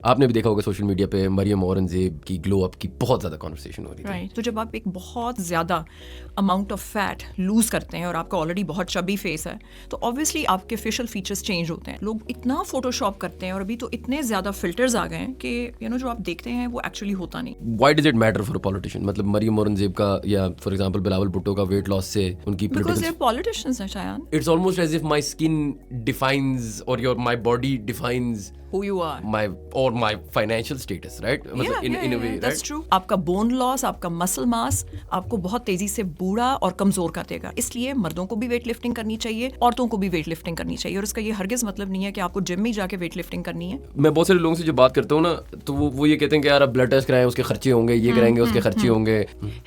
آپ نے بھی دیکھا ہوگا سوشل میڈیا پہ مریم اورنگزیب کی گلو اپ کی بہت زیادہ کانورسیشن ہو رہی ہے. رائٹ. تو جب آپ ایک بہت زیادہ اماؤنٹ آف فیٹ لوز کرتے ہیں اور آپ کا آلریڈی بہت چبی فیس ہے تو آبویسلی آپ کے فیشیل فیچرز چینج ہوتے ہیں. لوگ اتنا فوٹو شاپ کرتے ہیں اور ابھی تو اتنے زیادہ فلٹرز آ گئے ہیں کہ جو آپ دیکھتے ہیں وہ ایکچولی ہوتا نہیں. Why does it matter for a politician? مطلب مریم اورنگزیب کا یا فار ایگزامپل بلاول بھٹو کا ویٹ لاس سے ان کی بیکاز دے پولیٹیشینز ہیں Shayan. It's almost as if my skin defines اور your my body defines who you are my financial status, right? in a way, that's right? true. آپ کا bone لاس, آپ کا مسل ماس آپ کو بہت تیزی سے بوڑھا اور کمزور کر دے گا. اس لیے مردوں کو بھی ویٹ لفٹنگ کرنی چاہیے, عورتوں کو بھی ویٹ لفٹنگ کرنی چاہیے. اور اس کا یہ ہرگز مطلب نہیں ہے کہ آپ کو جم میں جا کے ویٹ لفٹنگ کرنی ہے. میں بہت سارے لوگوں سے جب بات کرتا ہوں نا تو وہ یہ کہتے ہیں کہ یار اب بلڈ ٹیسٹ کرائیں, اس کے خرچے ہوں گے, یہ کرائیں گے, اس کے خرچے ہوں گے.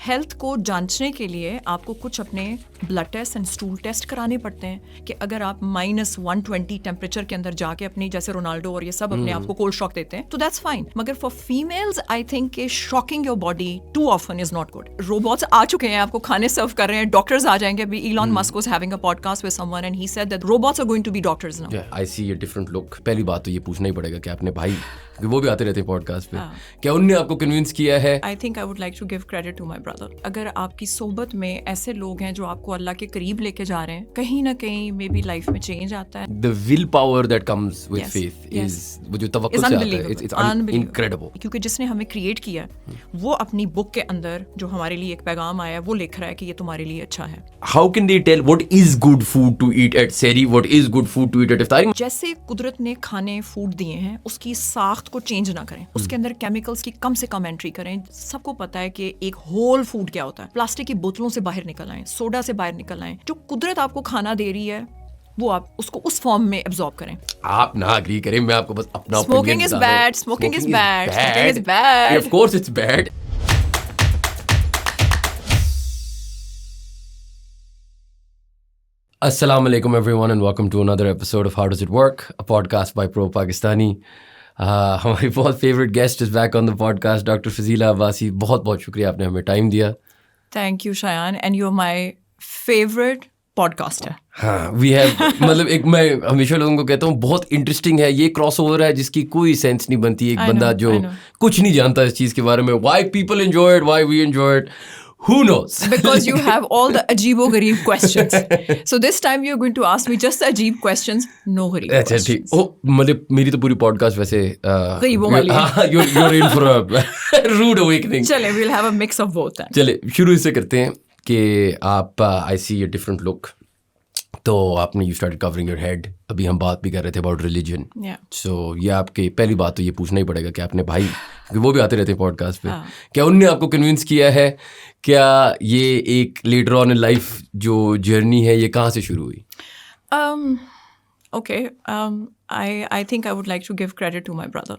ہیلتھ کو جانچنے کے لیے آپ کو کچھ اپنے blood test and stool test کرانے پڑتے ہیں کہ اگر آپ -120 ٹیمپریچر کے اندر جا کے اپنی جیسے رونالڈو اور یہ سب اپنے آپ کو کولڈ شاک دیتے ہیں تو دیٹس فائن. مگر فار فیمیلز آئی تھنک کہ shocking your body too often is not good. Robots آ چکے ہیں, آپ کو کھانے سرو کر رہے ہیں, ڈاکٹرز آ جائیں گے. ابھی Elon Musk was having a podcast with someone and he said that robots are going to be doctors now. I see a different look. پہلی بات تو یہ پوچھنا ہی پڑے گا کہ آپ نے بھائی وہ بھی آتے رہتے ہیں پوڈ کاسٹ پہ, کیا ان نے آپ کو کنوینس کیا ہے؟ I think I would like to give credit to my brother. اگر آپ کی صحبت میں ایسے لوگ ہیں جو آپ کو اللہ کے قریب لے کے جا رہے ہیں, کہیں نہ کہیں مے بی لائف میں چینج آتا ہے. The will power that comes with faith is وہ جو توکل سے آتا ہے, it's incredible. کیونکہ جس نے ہمیں کریٹ کیا وہ اپنی بک کے اندر جو ہمارے لیے ایک پیغام آیا ہے وہ لکھ رہا ہے کہ یہ تمہارے لیے اچھا ہے. How can they tell what is good food to eat at sehri, what is good food to eat at افطاری؟ جیسے قدرت نے کھانے فوڈ دیے ہیں اس کی ساخت کو چینج نہ کریں, اس کے اندر کیمیکلز کی کم سے کم انٹری کریں. سب کو پتا ہے کہ ایک ہول فوڈ کیا ہوتا ہے. پلاسٹک کی بوتلوں سے باہر نکل آئیں, سوڈا سے باہر نکل آئیں. جو قدرت آپ کو کھانا دے رہی ہے وہ آپ اس کو اس فارم میں ایبزارب کریں. آپ نہ اگری کریں, میں آپ کو بس اپنا smoking is bed, smoking is bed, smoking is bed. Of course it's bad. السلام علیکم everyone and welcome to another episode of How Does It Work, a podcast by Pro Pakistani. ہماری بہت favourite guest is back on the podcast, doctor Fazila Abbasi. بہت بہت شکریہ, آپ نے ہمیں ٹائم دیا. Thank you Shayan, and you are my favourite podcaster. ہاں وی ہیو مطلب ایک میں ہمیشہ لوگوں کو کہتا ہوں بہت انٹرسٹنگ ہے یہ کراس اوور ہے جس کی کوئی سینس نہیں بنتی. ایک بندہ جو کچھ نہیں جانتا اس چیز کے بارے میں, why people enjoy it, why we enjoy it, who knows? Because you have all the ajeebo gareeb questions. So this time you're going to ask me just the ajeeb questions, no gareeb questions. اچھا ٹھیک. مطلب میری تو پوری pod cost ویسے غریبوں والی ہے. you're in for a rude awakening. چلے we'll have a mix of both then. چلے شروع سے کرتے ہیں کہ آپ I see a different look. تو آپ نے you start covering your head. ابھی ہم بات بھی کر رہے تھے اباؤٹ ریلیجن. سو یہ آپ کے پہلی بات تو یہ پوچھنا ہی پڑے گا کہ آپ نے بھائی وہ بھی آتے رہتے ہیں پوڈ کاسٹ پہ, کیا ان نے آپ کو کنوینس کیا ہے؟ کیا یہ ایک لیٹر آن ان لائف جو جرنی ہے یہ کہاں سے شروع ہوئی؟ Okay, I think I would like to give credit to my brother.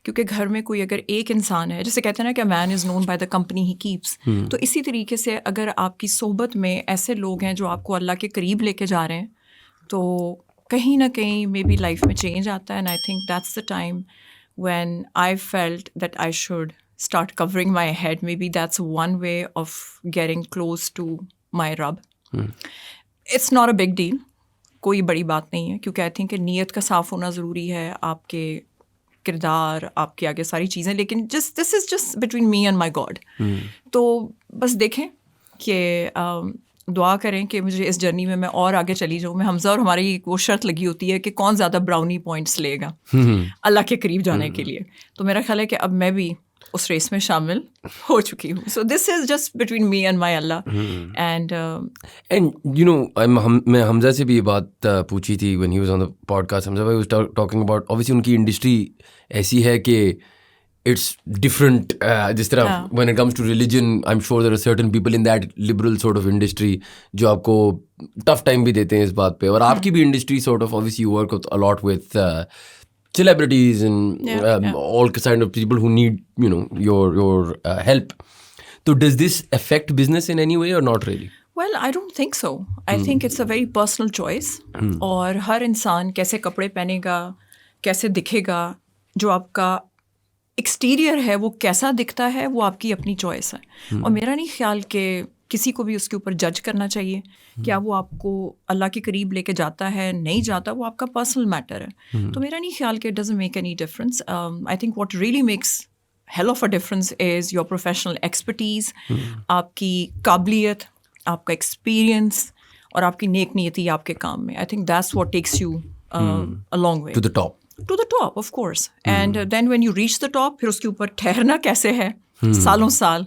کیونکہ گھر میں کوئی اگر ایک انسان ہے, جیسے کہتے ہیں نا کہ man is known by the company he keeps, تو اسی طریقے سے اگر آپ کی صحبت میں ایسے لوگ ہیں جو آپ کو اللہ کے قریب لے کے جا رہے ہیں تو کہیں نہ کہیں مے بی لائف میں چینج آتا ہے. And I think that's the time when I felt that I should start covering my head. Maybe that's one way of getting close to my Rabb. It's not a big deal. کوئی بڑی بات نہیں ہے, کیونکہ I think کہ نیت کا صاف ہونا ضروری ہے, آپ کے کردار, آپ کے آگے ساری چیزیں, لیکن this is just between me and my god. تو بس دیکھیں کہ دعا کریں کہ مجھے اس جرنی میں اور آگے چلی جاؤں. میں حمزہ اور ہماری وہ شرط لگی ہوتی ہے کہ کون زیادہ براؤنی پوائنٹس لے گا اللہ کے قریب جانے کے لیے. تو میرا خیال ہے کہ اب میں بھی اس ریس میں شامل ہو چکی ہوں. So this is just between me and my Allah. And you know میں حمزہ سے بھی یہ بات پوچھی تھی when he was on the podcast. حمزہ بھائی was talking about obviously ان کی انڈسٹری ایسی ہے کہ it's different. جس طرح when it comes to religion I'm sure there are certain people in that liberal sort of industry جو آپ کو tough time بھی دیتے ہیں اس بات پہ, اور آپ کی بھی industry sort of obviously you work a lot with celebrities and all kind of people who need you know your help. So does this affect business in any way or not really? Well, I don't think so. I think it's a very personal choice. اور ہر انسان کیسے کپڑے پہنے گا, کیسے دکھے گا, جو آپ کا ایکسٹیریئر ہے وہ کیسا دکھتا ہے وہ آپ کی اپنی چوائس ہے. اور میرا نہیں خیال کہ کسی کو بھی اس کے اوپر جج کرنا چاہیے. کیا وہ آپ کو اللہ کے قریب لے کے جاتا ہے نہیں جاتا, وہ آپ کا پرسنل میٹر ہے. تو میرا نہیں خیال کہ it doesn't make any difference. I think what really makes hell of a difference is your professional expertise, آپ کی قابلیت, آپ کا ایکسپیرئنس اور آپ کی نیک نیتی آپ کے کام میں. I think that's what takes you a long way. To the top, of course. And then when you reach the top, پھر اس کے اوپر ٹھہرنا کیسے ہے سالوں سال,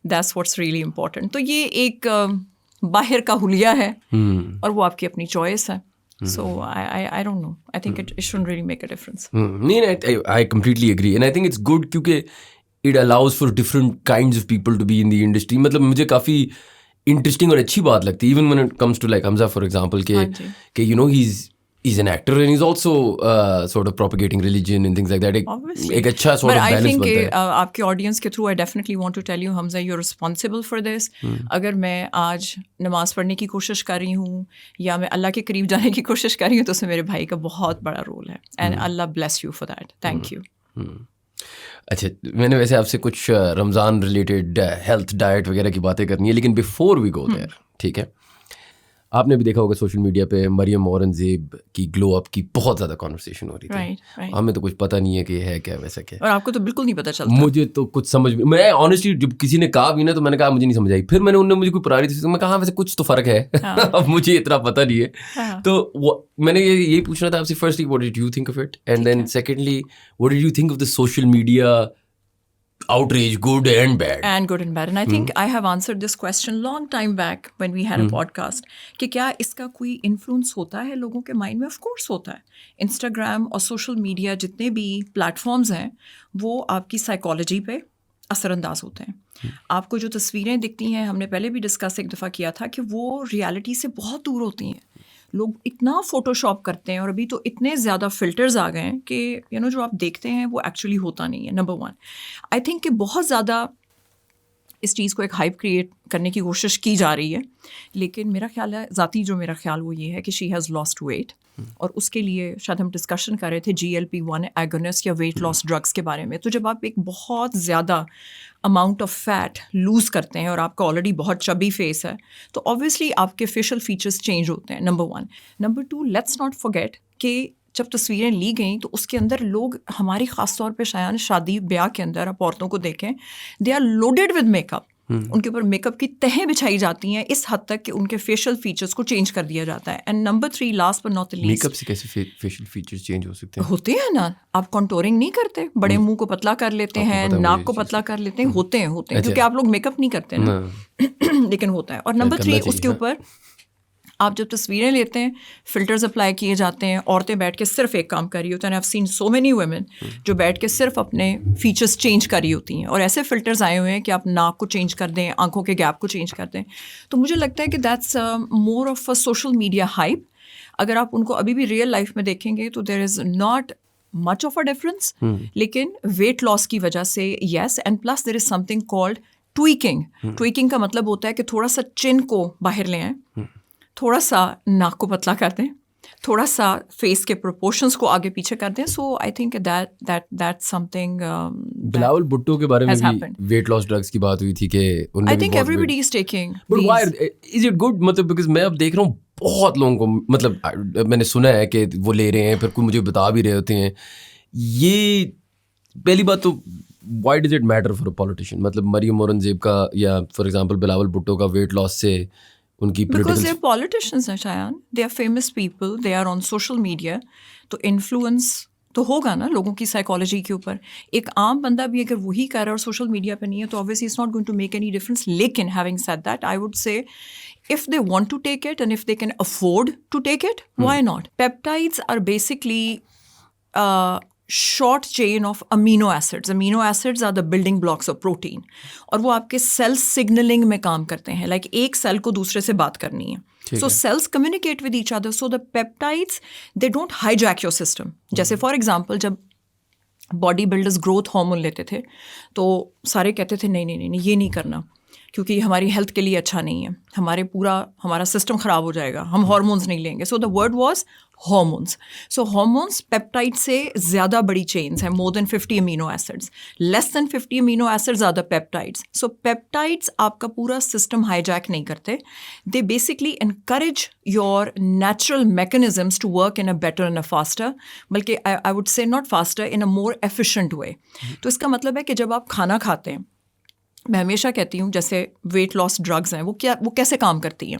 that's what's really important. تو یہ ایک باہر کا حلیہ ہے اور وہ آپ کی اپنی چوائس ہے. So I don't know. I think it shouldn't really make a difference. I completely agree. And I think it's good kyunki it allows for different kinds of people to be in the industry. matlab mujhe kafi interesting aur achhi baat lagti hai, even when it comes to like Hamza for example, ke you know he's an actor and he's also sort of propagating religion and things like that. Ek acha sort of balance banta hai. But I think aap ki audience ke through I definitely want to tell you, Hamza, you're responsible for this. اگر میں آج نماز پڑھنے کی کوشش کر رہی ہوں یا میں اللہ کے قریب جانے کی کوشش کر رہی ہوں تو اس میں میرے بھائی کا بہت بڑا رول ہے. And Allah bless you for that. Thank you. اچھا, میں نے ویسے آپ سے کچھ رمضان ریلیٹڈ ہیلتھ ڈائٹ وغیرہ کی باتیں کرنی ہے, لیکن بیفور وی گو دیئر, ٹھیک ہے, آپ نے بھی دیکھا ہوگا سوشل میڈیا پہ مریم اورنگزیب کی گلو اپ کی بہت زیادہ کانورسیشن ہو رہی تھی. ہمیں تو کچھ پتہ نہیں ہے کہ ہے کیا ویسا کیا, اور آپ کو تو بالکل نہیں پتہ چلتا. مجھے تو کچھ سمجھ, میں آنیسٹلی جب کسی نے کہا بھی نا تو میں نے کہا مجھے نہیں سمجھ آئی. پھر میں نے انہوں نے مجھے کوئی پراری تھی تو میں کہا ویسے کچھ تو فرق ہے, اب مجھے اتنا پتہ نہیں ہے. تو میں نے یہی پوچھنا تھا آپ سے, firstly what did you think of it, and then secondly what did you think of the social media outrage, good and bad. And I think I have answered this question long time back when we had a podcast کہ کیا اس کا کوئی influence ہوتا ہے لوگوں کے mind میں. Of course ہوتا ہے. انسٹاگرام اور سوشل میڈیا جتنے بھی پلیٹ فارمز ہیں وہ آپ کی سائیکالوجی پہ اثر انداز ہوتے ہیں. آپ کو جو تصویریں دکھتی ہیں, ہم نے پہلے بھی ڈسکس ایک دفعہ کیا تھا کہ وہ ریالٹی سے بہت دور ہوتی ہیں. لوگ اتنا فوٹو شاپ کرتے ہیں اور ابھی تو اتنے زیادہ فلٹرز آ گئے ہیں کہ جو آپ دیکھتے ہیں وہ ایکچولی ہوتا نہیں ہے. نمبر 1 آئی تھنک کہ بہت زیادہ اس چیز کو ایک ہائپ کریٹ کرنے کی کوشش کی جا رہی ہے, لیکن میرا خیال ہے ذاتی جو میرا خیال وہ یہ ہے کہ شی ہیز لاسٹ ویٹ, اور اس کے لیے شاید ہم ڈسکشن کر رہے تھے GLP-1 ایگونسٹ یا ویٹ لاس ڈرگس کے بارے میں. تو جب آپ ایک بہت زیادہ اماؤنٹ آف فیٹ لوز کرتے ہیں اور آپ کا آلریڈی بہت چبی فیس ہے تو آبویسلی آپ کے فیشل فیچرز چینج ہوتے ہیں. Number 1. Number 2, let's not forget کہ جب تصویریں لی گئیں تو اس کے اندر لوگ, ہماری خاص طور پہ شایان شادی بیاہ کے اندر آپ عورتوں کو دیکھیں, they are loaded with makeup. ان کے اوپر میک اپ کی تہیں بچھائی جاتی ہیں اس حد تک کہ ان کے فیشل فیچرز کو چینج کر دیا جاتا ہے. And number 3, last but not the least, make up سے کیسے فیشل فیچرز چینج ہو سکتے ہیں؟ ہوتے ہیں نا. آپ کنٹورنگ نہیں کرتے, بڑے منہ کو پتلا کر لیتے ہیں, ناک کو پتلا کر لیتے ہیں, ہوتے ہیں کیونکہ آپ لوگ میک اپ نہیں کرتے نا, لیکن ہوتا ہے. اور نمبر 3, اس کے اوپر آپ جب تصویریں لیتے ہیں فلٹرز اپلائی کیے جاتے ہیں, عورتیں بیٹھ کے صرف ایک کام کر رہی ہوتی ہیں. I've seen so many women جو بیٹھ کے صرف اپنے فیچرز چینج کر رہی ہوتی ہیں, اور ایسے فلٹرز آئے ہوئے ہیں کہ آپ ناک کو چینج کر دیں, آنکھوں کے گیپ کو چینج کر دیں. تو مجھے لگتا ہے کہ that's more of a social media hype. اگر آپ ان کو ابھی بھی ریئل لائف میں دیکھیں گے تو there is not much of a difference, لیکن ویٹ لاس کی وجہ سے yes. And plus there is something called tweaking. Tweaking کا مطلب ہوتا ہے کہ تھوڑا سا چن کو باہر لے آئیں, تھوڑا سا ناک کو پتلا کر دیں, تھوڑا سا فیس کے پروپورشنز کو آگے پیچھے کر دیں. So I think that something. Bilawal Bhutto کے بارے میں بھی ویٹ لاس ڈرگس کی بات ہوئی تھی کہ I think everybody is taking. But why is it good? مطلب بیکاز میں اب دیکھ رہا ہوں بہت لوگوں کو, مطلب میں نے سنا ہے کہ وہ لے رہے ہیں, پھر کوئی مجھے بتا بھی رہے ہوتے ہیں. یہ پہلی بات تو why does it matter for a politician? مطلب مریم اورنگزیب کا یا فار ایگزامپل بلاول بھٹو کا ویٹ لاس سے ان کی بیکاز دے آر پالیٹیشینس ہیں Shayan, they are famous people, they are on social media, تو انفلوئنس تو ہوگا نا لوگوں کی سائیکالوجی کے اوپر. ایک عام بندہ بھی اگر وہی کر رہا ہے اور سوشل میڈیا پہ نہیں ہے تو obviously it's not going to make any difference. لیکن having said that, I would say if they want to take it and if they can afford to take it, why not? Peptides are basically short chain of amino acids. Amino acids are the building blocks of protein. اور وہ آپ کے cell signalling میں کام کرتے ہیں, like ایک cell کو دوسرے سے بات کرنی ہے. So cells communicate with each other. So the peptides, they don't hijack your system. جیسے فار ایگزامپل جب باڈی بلڈرز گروتھ ہارمون لیتے تھے تو سارے کہتے تھے نہیں یہ نہیں کرنا, کیونکہ یہ ہماری ہیلتھ کے لیے اچھا نہیں ہے, ہمارا سسٹم خراب ہو جائے گا, ہم ہارمونس نہیں لیں گے. So the word was hormones. So hormones peptide سے زیادہ بڑی چینس ہیں, more than 50 amino acids, less than 50 amino acid زیادہ پیپٹائڈس. سو پیپٹائڈس آپ کا پورا سسٹم ہائی جیک نہیں کرتے, they basically encourage your natural mechanisms to work in a better in a faster, بلکہ I would say not faster, in a more efficient way. تو اس کا مطلب ہے کہ جب آپ کھانا کھاتے ہیں, میں ہمیشہ کہتی ہوں جیسے ویٹ لاس ڈرگز ہیں وہ کیسے کام کرتی ہیں.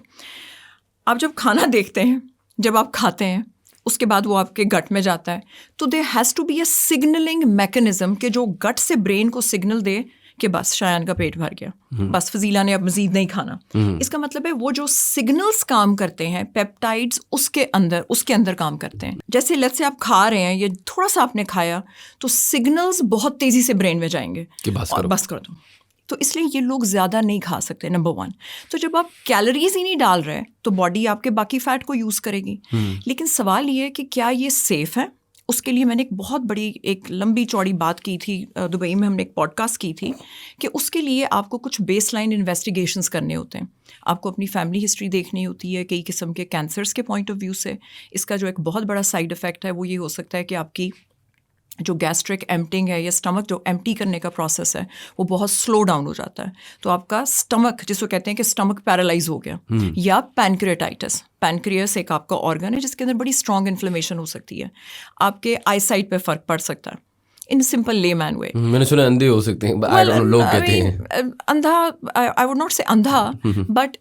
آپ جب کھانا دیکھتے ہیں, جب آپ کھاتے ہیں, اس کے بعد وہ آپ کے گٹ میں جاتا ہے, تو there has to be a signalling mechanism کہ جو گٹ سے برین کو سگنل دے کہ بس شایان کا پیٹ بھر گیا, بس فضیلہ نے اب مزید نہیں کھانا. اس کا مطلب ہے وہ جو سگنلز کام کرتے ہیں پیپٹائڈز اس کے اندر کام کرتے ہیں. جیسے لیٹس سے آپ کھا رہے ہیں, یہ تھوڑا سا آپ نے کھایا تو سگنلز بہت تیزی سے برین میں جائیں گے اور بس کر دو. تو اس لیے یہ لوگ زیادہ نہیں کھا سکتے, نمبر 1. تو جب آپ کیلوریز ہی نہیں ڈال رہے تو باڈی آپ کے باقی فیٹ کو یوز کرے گی. لیکن سوال یہ ہے کہ کیا یہ سیف ہے. اس کے لیے میں نے ایک بہت بڑی ایک لمبی چوڑی بات کی تھی دبئی میں, ہم نے ایک پوڈ کاسٹ کی تھی کہ اس کے لیے آپ کو کچھ بیس لائن انویسٹیگیشنس کرنے ہوتے ہیں. آپ کو اپنی فیملی ہسٹری دیکھنی ہوتی ہے, کئی قسم کے کینسرس کے پوائنٹ آف ویو سے. اس کا جو ایک بہت بڑا سائڈ افیکٹ ہے وہ یہ ہو سکتا ہے کہ آپ کی جو گیسٹرک ایمپٹنگ ہے یا اسٹمک جو ایمپٹی کرنے کا پروسیس ہے وہ بہت سلو ڈاؤن ہو جاتا ہے. تو آپ کا اسٹمک, جس کو کہتے ہیں کہ اسٹمک پیرالائز ہو گیا, یا پینکریاٹائٹس. پینکریاس ایک آپ کا آرگن ہے جس کے اندر بڑی اسٹرانگ انفلیمیشن ہو سکتی ہے. آپ کے آئی سائٹ پہ فرق پڑ سکتا ہے. ان سمپل لے مین وے میں نے سنا اندھے ہو سکتے ہیں, لوگ کہتے ہیں اندھا, آئی ووڈ ناٹ سے اندھا, but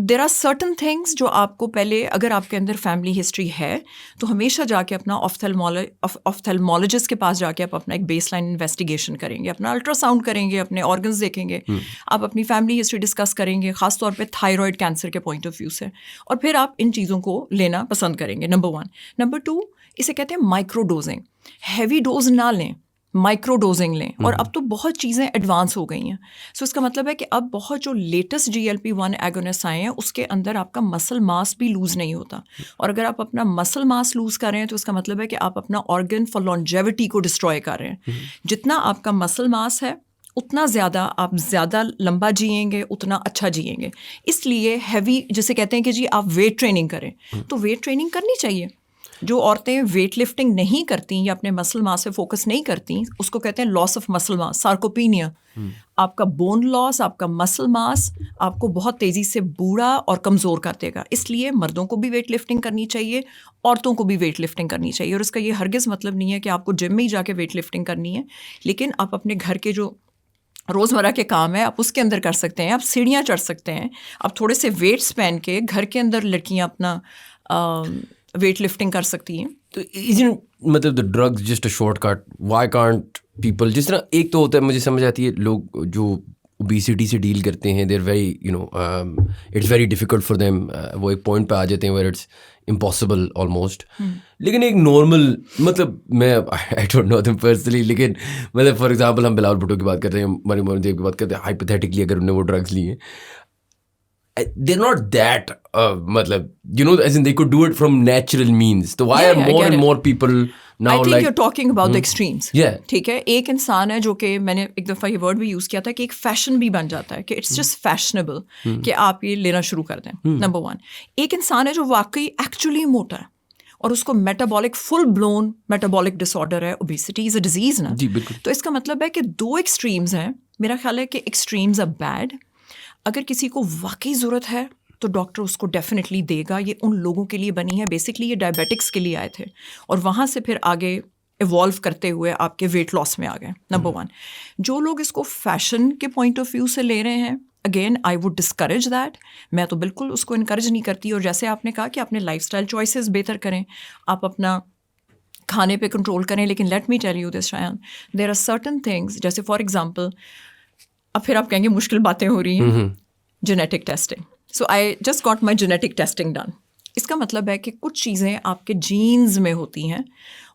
there are certain things جو آپ کو پہلے, اگر آپ کے اندر فیملی ہسٹری ہے تو ہمیشہ جا کے اپنا آفتھلمولوجسٹ کے پاس جا کے آپ اپنا ایک بیس لائن انویسٹیگیشن کریں گے, اپنا الٹرا ساؤنڈ کریں گے, اپنے آرگنز دیکھیں گے, آپ اپنی فیملی ہسٹری ڈسکس کریں گے, خاص طور پہ تھائرائڈ کینسر کے پوائنٹ آف ویو سے, اور پھر آپ ان چیزوں کو لینا پسند کریں گے. نمبر 1. نمبر 2, اسے کہتے ہیں مائکرو ڈوزنگ. ہیوی ڈوز نہ لیں, مائکرو ڈوزنگ لیں. اور اب تو بہت چیزیں ایڈوانس ہو گئی ہیں. سو اس کا مطلب ہے کہ اب بہت جو لیٹسٹ GLP-1 ایگونسٹ آئے ہیں اس کے اندر آپ کا مسل ماس بھی لوز نہیں ہوتا. اور اگر آپ اپنا مسل ماس لوز کر رہے ہیں تو اس کا مطلب ہے کہ آپ اپنا آرگن فار لانجیوٹی کو ڈسٹروائے کر رہے ہیں. جتنا آپ کا مسل ماس ہے اتنا زیادہ آپ زیادہ لمبا جئیں گے, اتنا اچھا جئیں گے. اس لیے ہیوی, جسے کہتے ہیں کہ جی آپ ویٹ ٹریننگ کریں, تو ویٹ ٹریننگ کرنی چاہیے. جو عورتیں ویٹ لفٹنگ نہیں کرتی یا اپنے مسل ماس پہ فوکس نہیں کرتی, اس کو کہتے ہیں لاس آف مسل ماس, سارکوپینیا. آپ کا بون لاس, آپ کا مسل ماس آپ کو بہت تیزی سے بوڑھا اور کمزور کر دے گا. اس لیے مردوں کو بھی ویٹ لفٹنگ کرنی چاہیے, عورتوں کو بھی ویٹ لفٹنگ کرنی چاہیے. اور اس کا یہ ہرگز مطلب نہیں ہے کہ آپ کو جم میں ہی جا کے ویٹ لفٹنگ کرنی ہے, لیکن آپ اپنے گھر کے جو روزمرہ کے کام ہے آپ اس کے اندر کر سکتے ہیں. آپ سیڑھیاں چڑھ سکتے ہیں, آپ تھوڑے سے ویٹس پہن کے گھر کے اندر لڑکیاں اپنا ویٹ لفٹنگ کر سکتی ہیں. تو مطلب the drugs just a shortcut, why can't people, جس طرح ایک تو ہوتا ہے مجھے سمجھ آتی ہے لوگ جو اوبیسٹی سے ڈیل کرتے ہیں, there very it's very difficult for them, وہ ایک پوائنٹ پہ آ جاتے ہیں ویئر اٹس امپاسبل آلموسٹ. لیکن ایک نارمل, مطلب میں I don't know them personally, لیکن مطلب فار ایگزامپل ہم بلاول بھٹو کی بات کرتے ہیں, منموہن دیو کی بات کرتے ہیں, ہائپوتھیٹکلی اگر انہوں نے وہ ڈرگس لی ہیں, they're not that matlab, as in they could do it from natural means. So why are more and more people now, I think like, you're talking about the extremes. Yeah. ٹھیک ہے, ایک انسان ہے جو کہ میں نے ایک دفعہ یہ ورڈ بھی یوز کیا تھا کہ ایک فیشن بھی بن جاتا ہے, کہ اٹس جسٹ فیشنیبل کہ آپ یہ لینا شروع کر دیں. نمبر 1. ایک انسان ہے جو واقعی ایکچولی موٹا ہے اور اس کو میٹابولک, فل بلون میٹابولک ڈس آرڈر ہے, اوبیسٹی از اے ڈیزیز نا. جی بالکل. تو اس کا مطلب ہے کہ دو ایکسٹریمز ہیں. میرا خیال ہے کہ ایکسٹریمز آر بیڈ. اگر کسی کو واقعی ضرورت ہے تو ڈاکٹر اس کو ڈیفینیٹلی دے گا. یہ ان لوگوں کے لیے بنی ہے, بیسکلی یہ ڈائبیٹکس کے لیے آئے تھے اور وہاں سے پھر آگے ایوالو کرتے ہوئے آپ کے ویٹ لاس میں آ گئے. نمبر 1. جو لوگ اس کو فیشن کے پوائنٹ آف ویو سے لے رہے ہیں, again I would discourage that. میں تو بالکل اس کو انکریج نہیں کرتی. اور جیسے آپ نے کہا کہ اپنے لائف اسٹائل چوائسیز بہتر کریں, آپ اپنا کھانے پہ کنٹرول کریں, لیکن let me tell you this Shayan, there are certain things, جیسے فار ایگزامپل, اب پھر آپ کہیں گے مشکل باتیں ہو رہی ہیں, genetic testing. So I just got my genetic testing done. اس کا مطلب ہے کہ کچھ چیزیں آپ کے جینز میں ہوتی ہیں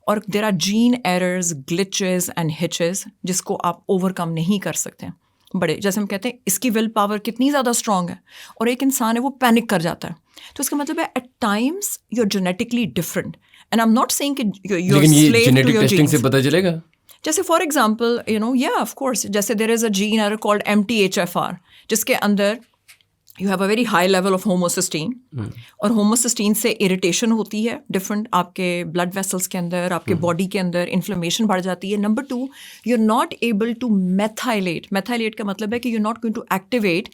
اور there are gene errors, glitches and hitches جس کو آپ اوور کم نہیں کر سکتے. بڑے, جیسے ہم کہتے ہیں اس کی ول پاور کتنی زیادہ اسٹرانگ ہے, اور ایک انسان ہے وہ پینک کر جاتا ہے. تو اس کا مطلب ہے at times you are genetically different, and I am not seeing کہ you are slave to your genes. سے پتہ چلے گا جیسے فار ایگزامپل آف کورس جیسے there is a gene error called MTHFR جس کے اندر you have a very high level of homocysteine اور ہوموسسٹین سے اریٹیشن ہوتی ہے ڈفرنٹ آپ کے بلڈ ویسلس کے اندر, آپ کے باڈی کے اندر انفلیمیشن بڑھ جاتی ہے. Number 2, you are not able to methylate کا مطلب ہے کہ you are not going to activate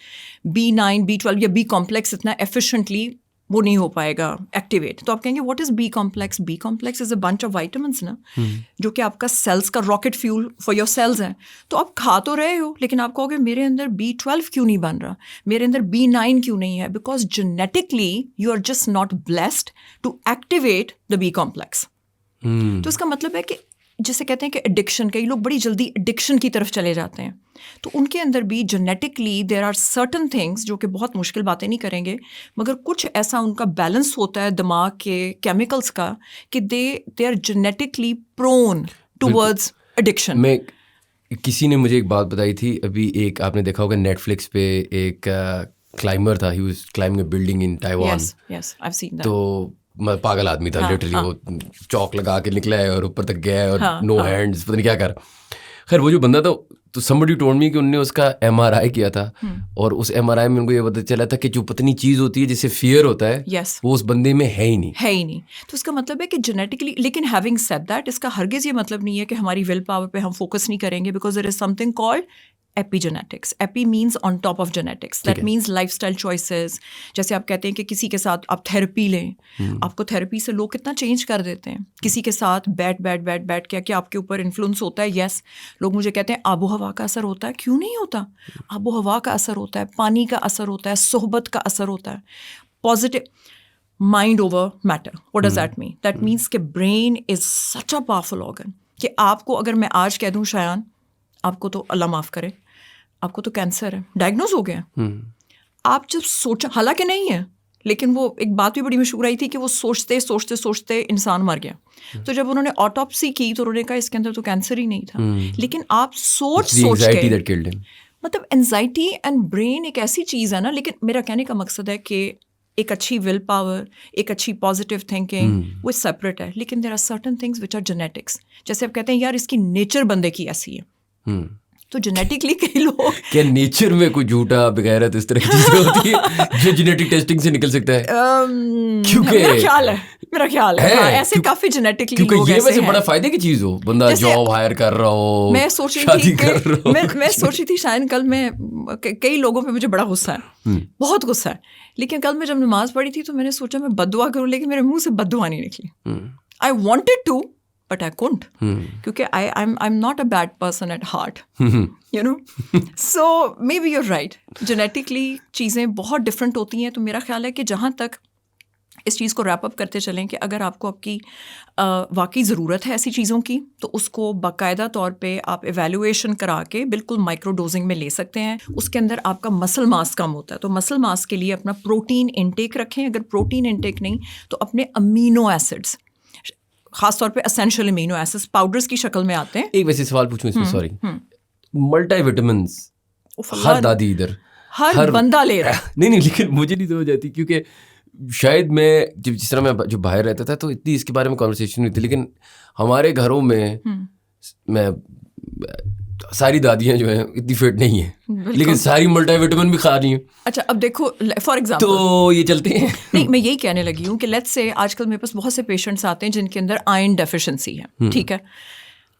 B9 B12 یا B کمپلیکس اتنا ایفیشینٹلی وہ نہیں ہو پائے گا ایکٹیویٹ. تو آپ کہیں گے what is B complex? B complex is a bunch of vitamins نا, جو کہ آپ کا سیلس کا rocket fuel for your cells ہیں. تو آپ کھا تو رہے ہو لیکن آپ کہو گے میرے اندر B12 کیوں نہیں بن رہا, میرے اندر B9 کیوں نہیں ہے؟ Because genetically you are just not blessed to activate the B complex. تو اس کا مطلب ہے کہ جسے کہتے ہیں کہ ایڈکشن, کئی لوگ بڑی جلدی ایڈکشن کی طرف چلے جاتے ہیں, تو ان کے اندر بھی genetically there are certain things جو کہ بہت مشکل باتیں نہیں کریں گے مگر کچھ ایسا ان کا بیلنس ہوتا ہے دماغ کے کیمیکلس کا کہ they are genetically prone towards addiction. میں کسی نے مجھے ایک بات بتائی تھی ابھی, ایک آپ نے دیکھا ہوگا نیٹ فلکس پہ ایک کلائمبر تھا, he was climbing a building in Taiwan. تو پاگل آدمی تھا لٹرلی, وہ چوک لگا کے نکلا ہے اور اوپر تک گیا ہے اور نو ہینڈز, پتہ نہیں کیا کر. خیر وہ جو بندہ تھا تو somebody told me کہ انہوں نے اس کا MRI کیا تھا اور اس MRI میں ان کو یہ پتہ چلا تھا کہ جو پتنی چیز ہوتی ہے جس سے فیئر ہوتا ہے وہ اس بندے میں ہے ہی نہیں. تو اس کا مطلب ہے کہ جینیٹکلی, لیکن ہیونگ سیڈ دیٹ اس کا ہرگز یہ مطلب نہیں ہے کہ ہماری ول پاور پہ ہم فوکس نہیں کریں گے, because there is something called ایپی genetics. ایپی means on top of genetics, that means life style choices. جیسے آپ کہتے ہیں کہ کسی کے ساتھ آپ تھیراپی لیں, آپ کو تھیراپی سے لوگ کتنا چینج کر دیتے ہیں. کسی کے ساتھ بیٹھ کے کہ آپ کے اوپر انفلوئنس ہوتا ہے. یس, لوگ مجھے کہتے ہیں آب و ہوا کا اثر ہوتا ہے. کیوں نہیں ہوتا؟ آب و ہوا کا اثر ہوتا ہے, پانی کا اثر ہوتا ہے, صحبت کا اثر ہوتا ہے. Positive mind over matter. What does that mean? That means کہ brain is such a powerful organ کہ آپ کو اگر میں آج کہہ دوں شایان آپ کو تو اللہ معاف کرے, آپ کو تو کینسر ہے, ڈائگنوز ہو گیا, آپ جب سوچا, حالانکہ نہیں ہے لیکن وہ ایک بات بھی بڑی مشہور آئی تھی کہ وہ سوچتے انسان مر گیا. تو جب انہوں نے آٹوپسی کی تو انہوں نے کہا اس کے اندر تو کینسر ہی نہیں تھا. لیکن آپ سوچ کے, مطلب اینزائٹی اینڈ برین ایک ایسی چیز ہے نا. لیکن میرا کہنے کا مقصد ہے کہ ایک اچھی ول پاور, ایک اچھی پازیٹیو تھنکنگ وہ سیپریٹ ہے, لیکن there are certain things which are genetics. جیسے آپ کہتے ہیں یار اس کی نیچر بندے کی ایسی ہے, تو جینیٹکلی کئی لوگ کیا نیچر میں کوئی جھوٹا بغیرت اس طرح کی چیزیں ہوتی ہے جو جینیٹک ٹیسٹنگ سے نکل سکتا ہے؟ میرا خیال ہے ایسے کافی جینیٹکلی لوگ کیونکہ یہ ویسے بڑا فائدے کی چیز ہو, بندہ جاب ہائر کر رہا ہو, میں سوچ رہی تھی شاید کل میں کئی لوگوں پہ مجھے بڑا غصہ ہے, بہت غصہ ہے, لیکن کل میں جب نماز پڑھی تھی تو میں نے سوچا میں بد دعا کروں, لیکن میرے منہ سے بد دعا نہیں نکلی. I wanted to but I couldn't, کیونکہ I'm not a bad person at heart, you know. So maybe you're right, genetically چیزیں بہت ڈفرینٹ ہوتی ہیں. تو میرا خیال ہے کہ جہاں تک اس چیز کو ریپ اپ کرتے چلیں کہ اگر آپ کو آپ کی واقعی ضرورت ہے ایسی چیزوں کی تو اس کو باقاعدہ طور پہ آپ ایویلویشن کرا کے بالکل مائکرو ڈوزنگ میں لے سکتے ہیں. اس کے اندر آپ کا مسل ماس کم ہوتا ہے تو مسل ماس کے لیے اپنا پروٹین انٹیک رکھیں. اگر پروٹین انٹیک نہیں تو اپنے امینو ایسڈس, خاص طور پہ اسینشیل امینو ایسڈس پاؤڈرز کی شکل میں آتے ہیں. ایک ویسے سوال پوچھوں اس میں, سوری, ملٹی وٹامنس ہر دادی ادھر ہر بندہ لے رہا ہے. نہیں لیکن مجھے نہیں سمجھ آتی, کیونکہ شاید میں جس طرح میں جو باہر رہتا تھا تو اتنی اس کے بارے میں کانورسیشن نہیں تھی, لیکن ہمارے گھروں میں ساری دادیاں جو ہیں اتنی فٹ نہیں ہیں لیکن ساری ملٹی وٹامن بھی کھا رہی ہیں. اچھا اب دیکھو فار ایگزامپل تو یہ چلتے ہیں. نہیں میں یہی کہنے لگی ہوں کہ لیٹس سے آج کل میرے پاس بہت سے پیشنٹس آتے ہیں جن کے اندر آئرن ڈیفیشنسی ہے, ٹھیک ہے,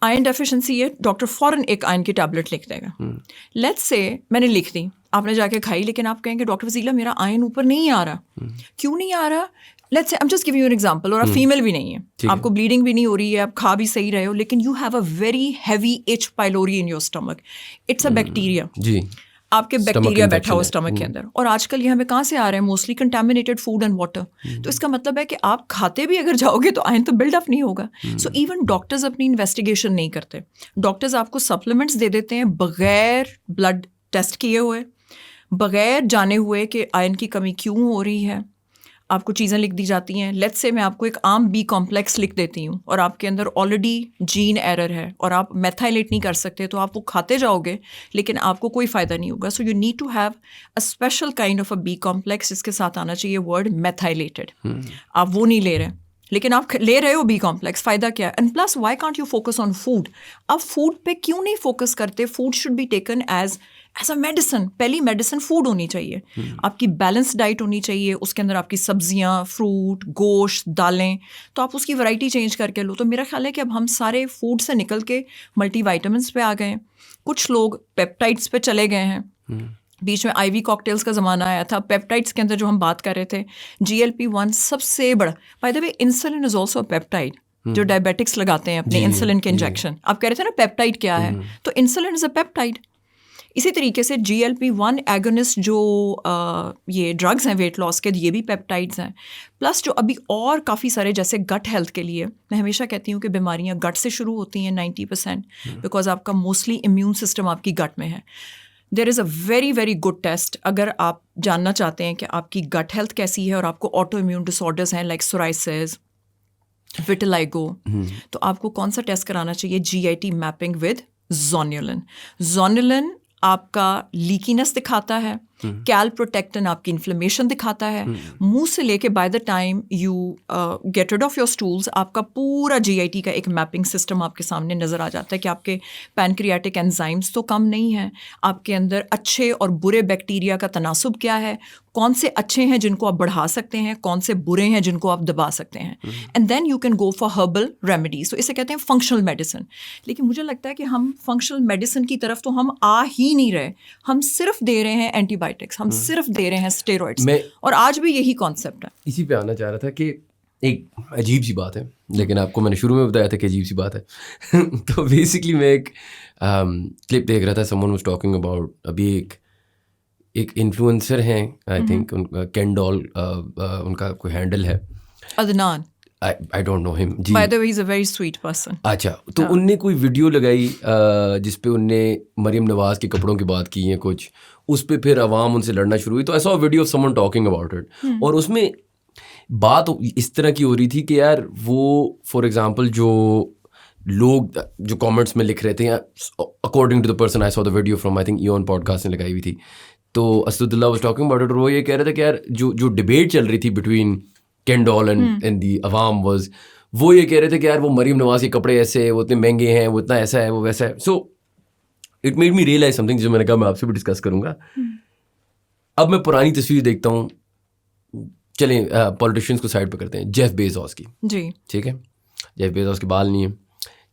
آئرن ڈیفیشنسی ہے, ڈاکٹر فوراً ایک آئرن کی ٹیبلٹ لکھ دے گا. لیٹس سے میں نے لکھ دی, آپ نے جا کے کھائی, لیکن آپ کہیں گے ڈاکٹر وسیلہ میرا آئرن اوپر نہیں آ رہا. کیوں نہیں آ رہا؟ Let's say I'm just giving you an example, اور آپ فیمیل بھی نہیں ہیں, آپ کو بلیڈنگ بھی نہیں ہو رہی ہے, آپ کھا بھی صحیح رہے ہو, لیکن you have a very heavy H pylori in your stomach. It's a bacteria, آپ کے بیکٹیریا بیٹھا ہو اسٹمک کے اندر, اور آج کل یہ ہمیں کہاں سے آ رہے ہیں؟ Mostly contaminated food and water. تو اس کا مطلب ہے کہ آپ کھاتے بھی اگر جاؤ گے تو آئرن تو بلڈ اپ نہیں ہوگا. سو ایون ڈاکٹرز اپنی انویسٹیگیشن نہیں کرتے, ڈاکٹرز آپ کو سپلیمنٹس دے دیتے ہیں بغیر بلڈ ٹیسٹ کیے ہوئے, بغیر جانے ہوئے کہ آئرن کی کمی کیوں ہو رہی ہے. آپ کو چیزیں لکھ دی جاتی ہیں. لیٹس سے میں آپ کو ایک عام B کمپلیکس لکھ دیتی ہوں اور آپ کے اندر آلریڈی جین ایرر ہے اور آپ میتھائلیٹ نہیں کر سکتے, تو آپ وہ کھاتے جاؤ گے لیکن آپ کو کوئی فائدہ نہیں ہوگا. So you need to have a special kind of a B complex, جس کے ساتھ آنا چاہیے ورڈ میتھائلیٹڈ. آپ وہ نہیں لے رہے, لیکن آپ لے رہے ہو بی کمپلیکس, فائدہ کیا ہے؟ And plus why can't you focus on food? اب فوڈ پہ کیوں نہیں فوکس کرتے؟ Food should be taken as a medicine. پہلی میڈیسن فوڈ ہونی چاہیے, آپ کی بیلنس ڈائٹ ہونی چاہیے, اس کے اندر آپ کی سبزیاں, فروٹ, گوشت, دالیں, تو آپ اس کی ورائٹی چینج کر کے لو. تو میرا خیال ہے کہ اب ہم سارے فوڈ سے نکل کے ملٹی وائٹامنس پہ آ گئے ہیں, کچھ لوگ پیپٹائڈس پہ چلے گئے ہیں. بیچ میں آئی وی کاکٹیلس کا زمانہ آیا تھا. پیپٹائڈس کے اندر جو ہم بات کر رہے تھے, GLP-1 سب سے بڑا, by the way insulin is also peptide, جو ڈائبیٹکس لگاتے ہیں اپنے انسولن کے انجیکشن. آپ کہہ رہے تھے نا پیپٹائڈ کیا ہے, تو انسولن از اے پیپٹائڈ. اسی طریقے سے GLP-1 ایگونسٹ جو یہ ڈرگز ہیں ویٹ لاس کے, یہ بھی پیپٹائڈز ہیں. پلس جو ابھی اور کافی سارے, جیسے گٹ ہیلتھ کے لیے میں ہمیشہ کہتی ہوں کہ بیماریاں گٹ سے شروع ہوتی ہیں 90%, بیکاز آپ کا موسٹلی امیون سسٹم آپ کی گٹ میں ہے. There is a very very good test اگر آپ جاننا چاہتے ہیں کہ آپ کی گٹ ہیلتھ کیسی ہے اور آپ کو آٹو امیون ڈس آرڈرز ہیں لائک سورائسس, وٹیلائگو, تو آپ کو کون سا ٹیسٹ کرانا چاہیے؟ GIT mapping with zonulin. Zonulin آپ کا لیکینس دکھاتا ہے, کیل پروٹیکٹن آپ کی انفلیمیشن دکھاتا ہے. منہ سے لے کے by the time you get rid of your stools, آپ کا پورا GIT کا ایک میپنگ سسٹم آپ کے سامنے نظر آ جاتا ہے کہ آپ کے پینکریاٹک انزائمس تو کم نہیں ہیں, آپ کے اندر اچھے اور برے بیکٹیریا کا تناسب کیا ہے, کون سے اچھے ہیں جن کو آپ بڑھا سکتے ہیں, کون سے برے ہیں جن کو آپ دبا سکتے ہیں. And then you can go for herbal remedies. تو اسے کہتے ہیں فنکشنل میڈیسن. لیکن مجھے لگتا ہے کہ ہم فنکشنل میڈیسن کی طرف تو ہم آ ہی نہیں رہے, ہم صرف دے رہے ہیں اینٹی بائیوٹکس, ہم صرف دے رہے ہیں اسٹیرائڈس, اور آج بھی یہی کانسیپٹ ہے. اسی پہ آنا چاہ رہا تھا کہ ایک عجیب سی بات ہے, لیکن آپ کو میں نے شروع میں بتایا تھا کہ عجیب سی بات ہے. تو بیسکلی میں ایک کلپ دیکھ رہا تھا, سمون واز ٹاکنگ اباؤٹ, ابھی ایک انفلوئنسر ہیں, آئی تھنک ان کا کینڈال ان کا کوئی ہینڈل ہے, Adnan, I don't know him. G, by the way he's a very sweet person. اچھا, تو ان نے کوئی ویڈیو لگائی جس پہ ان نے مریم نواز کے کپڑوں کی بات کی ہے کچھ, اس پہ پھر عوام ان سے لڑنا شروع ہوئی. تو I saw a video of someone talking about it, اور اس میں بات اس طرح کی ہو رہی تھی کہ یار وہ فار ایگزامپل جو لوگ جو کامنٹس میں لکھ رہے تھے, according to the person I saw the video from I think even podcast نے لگائی ہوئی تھی, تو Asadullah was talking about it, اور وہ یہ کہہ رہا تھا کہ یار جو ڈبیٹ چل رہی تھی بٹوین کینڈال اینڈ دی عوام واز, وہ یہ کہہ رہے تھے کہ یار وہ مریم نواز کے کپڑے ایسے, وہ اتنے مہنگے ہیں, وہ اتنا ایسا ہے, وہ ویسا ہے. So it made me realise something جو میں نے کہا میں آپ سے بھی ڈسکس کروں گا. اب میں پرانی تصویر دیکھتا ہوں, چلیں پولیٹیشینس کو سائڈ پہ کرتے ہیں, جیف بیزوس کی. جی ٹھیک ہے, جیف بیزوس کے بال نہیں ہیں,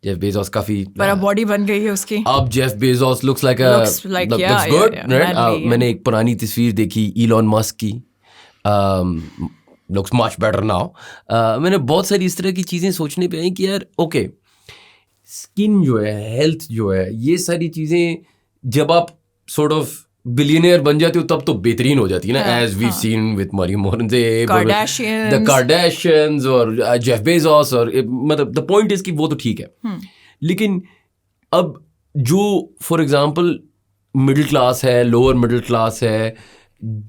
جیف بیزوس کافی بڑا باڈی بن گئی ہے اس کی. اب Jeff Bezos looks like looks good, right. میں نے ایک پرانی تصویر دیکھی ایلون مسک کی, looks much better now. میں نے بہت ساری اس طرح کی چیزیں سوچنے پہ آئیں کہ یار اوکے, اسکن جو ہے, ہیلتھ جو ہے, یہ ساری چیزیں جب آپ سورٹ آف بلینئر بن جاتے ہو تب تو بہترین ہو جاتی ہے نا, ایز ویو سین وتھ مریم مورنزیب, دا کارڈیشینز اور جیف بیزوس, اور مطلب دا پوائنٹ از کہ وہ تو ٹھیک ہے. لیکن اب جو فار ایگزامپل مڈل کلاس ہے, لوور مڈل کلاس ہے,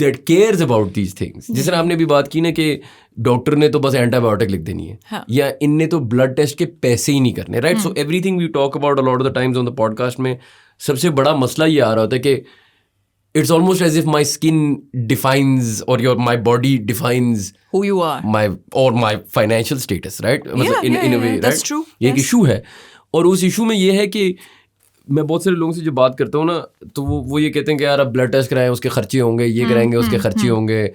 that cares about these things, جس طرح آپ نے بھی بات کی نا کہ ڈاکٹر نے تو بس اینٹی بایوٹک لکھ دینی ہے, یا ان نے تو بلڈ ٹیسٹ کے پیسے ہی نہیں کرنے, right. So everything we talk about a lot of the times on the podcast میں سب سے بڑا مسئلہ یہ آ رہا ہوتا ہے کہ it's almost as if my skin defines or my body defines who you are, my financial status, right? In a way, that's right? true. یہ ایک ایشو ہے, اور اس ایشو میں یہ ہے کہ میں بہت سارے لوگوں سے جب بات کرتا ہوں نا, تو وہ یہ کہتے ہیں کہ یار اب بلڈ ٹیسٹ کرائیں, اس کے خرچے ہوں گے, یہ کرائیں گے, اس کے خرچے ہوں گے,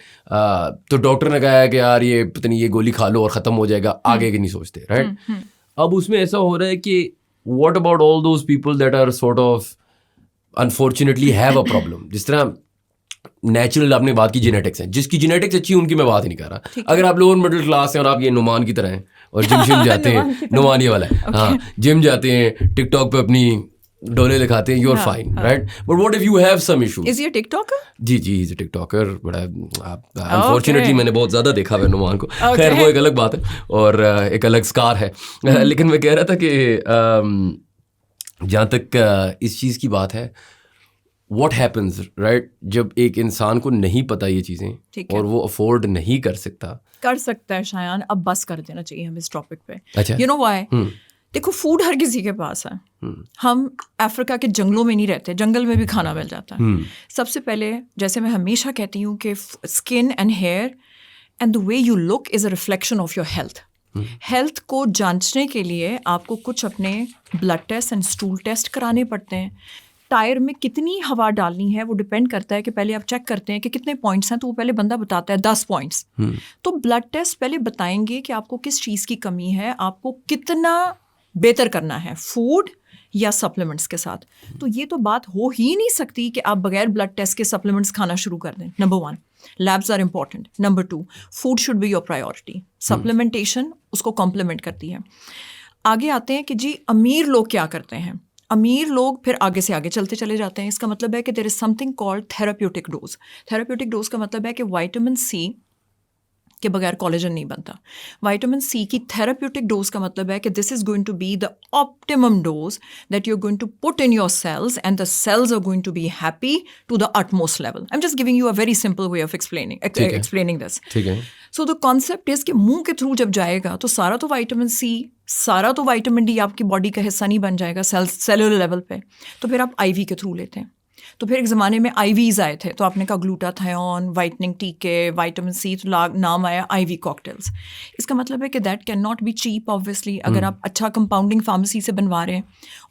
تو ڈاکٹر نے کہا ہے کہ یار یہ پتہ نہیں یہ گولی کھا لو اور ختم ہو جائے گا, آگے کے نہیں سوچتے, رائٹ. اب اس میں ایسا ہو رہا ہے کہ what about all those people that are sort of unfortunately have a problem. جس طرح نیچرل آپ نے بات کی جینیٹکس ہیں, جس کی جینیٹکس اچھی ان کی میں بات ہی نہیں کر رہا. اگر آپ لوور مڈل کلاس ہیں اور آپ یہ نعمان کی طرح ہیں اور جم جاتے ہیں, نعمان یہ والا ہے, ہاں, جم جاتے ہیں, ٹک ٹاک پہ اپنی ڈولے دکھاتے ہیں, you are fine, right. But what if you have some issues. Is he a TikToker? جی جی, از اے ٹک ٹاکر. بڑا انفارچونیٹلی میں نے بہت زیادہ دیکھا ہے نعمان کو, خیر وہ ایک الگ بات ہے اور ایک الگ اسکار ہے. لیکن میں کہہ رہا تھا کہ جہاں تک اس چیز کی بات ہے, واٹ ہیپنز, رائٹ, جب ایک انسان کو نہیں پتہ یہ چیزیں اور وہ افورڈ نہیں کر سکتا ہے شایان, اب بس کر دینا چاہیے ہم اس ٹاپک پہ. اچھا, یو نو وائی؟ دیکھو فوڈ ہر کسی کے پاس ہے, ہم افریقہ کے جنگلوں میں نہیں رہتے, جنگل میں بھی کھانا مل جاتا ہے. سب سے پہلے جیسے میں ہمیشہ کہتی ہوں کہ skin and hair and the way you look is a reflection of your health. Health کو جانچنے کے لیے آپ کو کچھ اپنے blood test and stool test کرانے پڑتے ہیں. ٹائر میں کتنی ہوا ڈالنی ہے وہ ڈپینڈ کرتا ہے کہ پہلے آپ چیک کرتے ہیں کہ کتنے پوائنٹس ہیں, تو وہ پہلے بندہ بتاتا ہے 10 پوائنٹس. تو بلڈ ٹیسٹ پہلے بتائیں گے کہ آپ کو کس چیز کی کمی ہے, آپ کو کتنا بہتر کرنا ہے فوڈ یا سپلیمنٹس کے ساتھ. تو یہ تو بات ہو ہی نہیں سکتی کہ آپ بغیر بلڈ ٹیسٹ کے سپلیمنٹس کھانا شروع کر دیں. Number 1, labs are important. Number 2, food should be your priority. Supplementation اس کو کمپلیمنٹ کرتی ہے. آگے آتے ہیں کہ جی امیر لوگ کیا کرتے ہیں. امیر لوگ پھر آگے سے آگے چلتے چلے جاتے ہیں. اس کا مطلب ہے کہ there is something called therapeutic dose. Therapeutic dose کا مطلب ہے کہ وائٹامن سی کے بغیر کولیجن نہیں بنتا. وائٹامن سی کی تھراپیوٹک ڈوز کا مطلب ہے کہ this is going to be the optimum dose that you are going to put in your cells and the cells are going to be happy to the utmost level. I am just giving you a very simple way of explaining this. So the concept is کہ منہ کے through جب جائے گا تو سارا تو vitamin C, سارا تو وائٹامن ڈی آپ کی باڈی کا حصہ نہیں بن جائے گا سیلولر لیول پہ. تو پھر آپ آئی وی کے تھرو لیتے ہیں. تو پھر ایک زمانے میں آئی ویز آئے تھے, تو آپ نے کہا گلوٹاتھیون, وائٹننگ ٹیکے, وائٹامن سی, تو نام آیا آئی وی کاکٹیلس. اس کا مطلب ہے کہ that can not be cheap obviously. اگر آپ اچھا کمپاؤنڈنگ فارمیسی سے بنوا رہے ہیں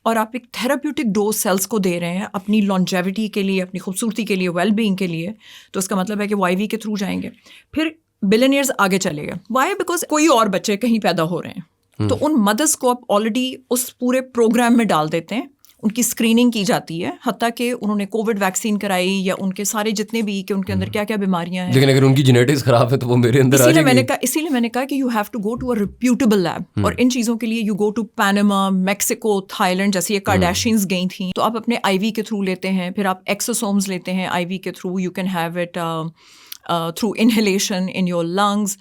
اور آپ ایک تھراپیوٹک ڈوز سیلس کو دے رہے ہیں اپنی لانجیوٹی کے لیے, اپنی خوبصورتی کے لیے, ویل بینگ کے لیے, تو اس کا مطلب ہے کہ وہ آئی وی کے تھرو جائیں گے. پھر بلینئرز آگے چلے گئے. وائی؟ بیکاز کوئی اور بچے کہیں پیدا ہو رہے ہیں, تو ان مدرس کو آپ آلریڈی اس پورے پروگرام میں ڈال دیتے ہیں. ان کی اسکریننگ کی جاتی ہے, حتیٰ کہ انہوں نے کووڈ ویکسین کرائی یا ان کے سارے جتنے بھی کہ ان کے اندر کیا کیا بیماریاں ہیں. لیکن اگر ان کی جینیٹکس خراب ہے تو وہ میرے اندر آ جائے گی. اسی لیے میں نے کہا کہ you have to go to a reputable lab. اور ان چیزوں کے لیے you go to Panama, Mexico, Thailand, جیسے یہ کارڈیشینز گئی تھیں. تو آپ اپنے آئی وی کے تھرو لیتے ہیں, پھر آپ ایکسوسومز لیتے ہیں آئی وی کے through. You can have it through inhalation in your lungs.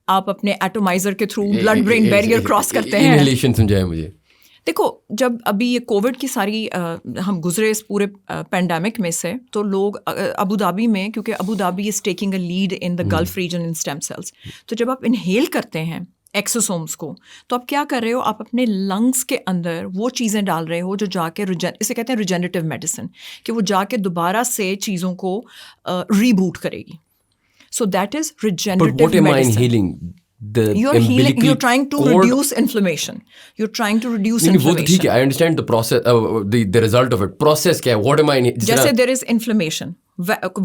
آپ اپنے ایٹومائزر کے through blood brain barrier cross کرتے ہیں. انہیلیشن سمجھائیں مجھے. دیکھو, جب ابھی یہ کووڈ کی ساری ہم گزرے اس پورے پینڈیمک میں سے, تو لوگ ابو دھابی میں, کیونکہ Abu Dhabi is taking a lead in the Gulf region in stem cells, تو جب آپ انہیل کرتے ہیں ایکسوسومس کو, تو آپ کیا کر رہے ہو, آپ اپنے لنگس کے اندر وہ چیزیں ڈال رہے ہو جو جا کے اسے کہتے ہیں ریجنریٹیو میڈیسن, کہ وہ جا کے دوبارہ سے چیزوں کو ریبوٹ کرے گی. So that is regenerative medicine. You're trying to reduce inflammation. You're trying to reduce inflammation. وہ تو ٹھیک ہے, I understand the process, the result of it. Process کیا ہے, what am I. جیسے there is inflammation,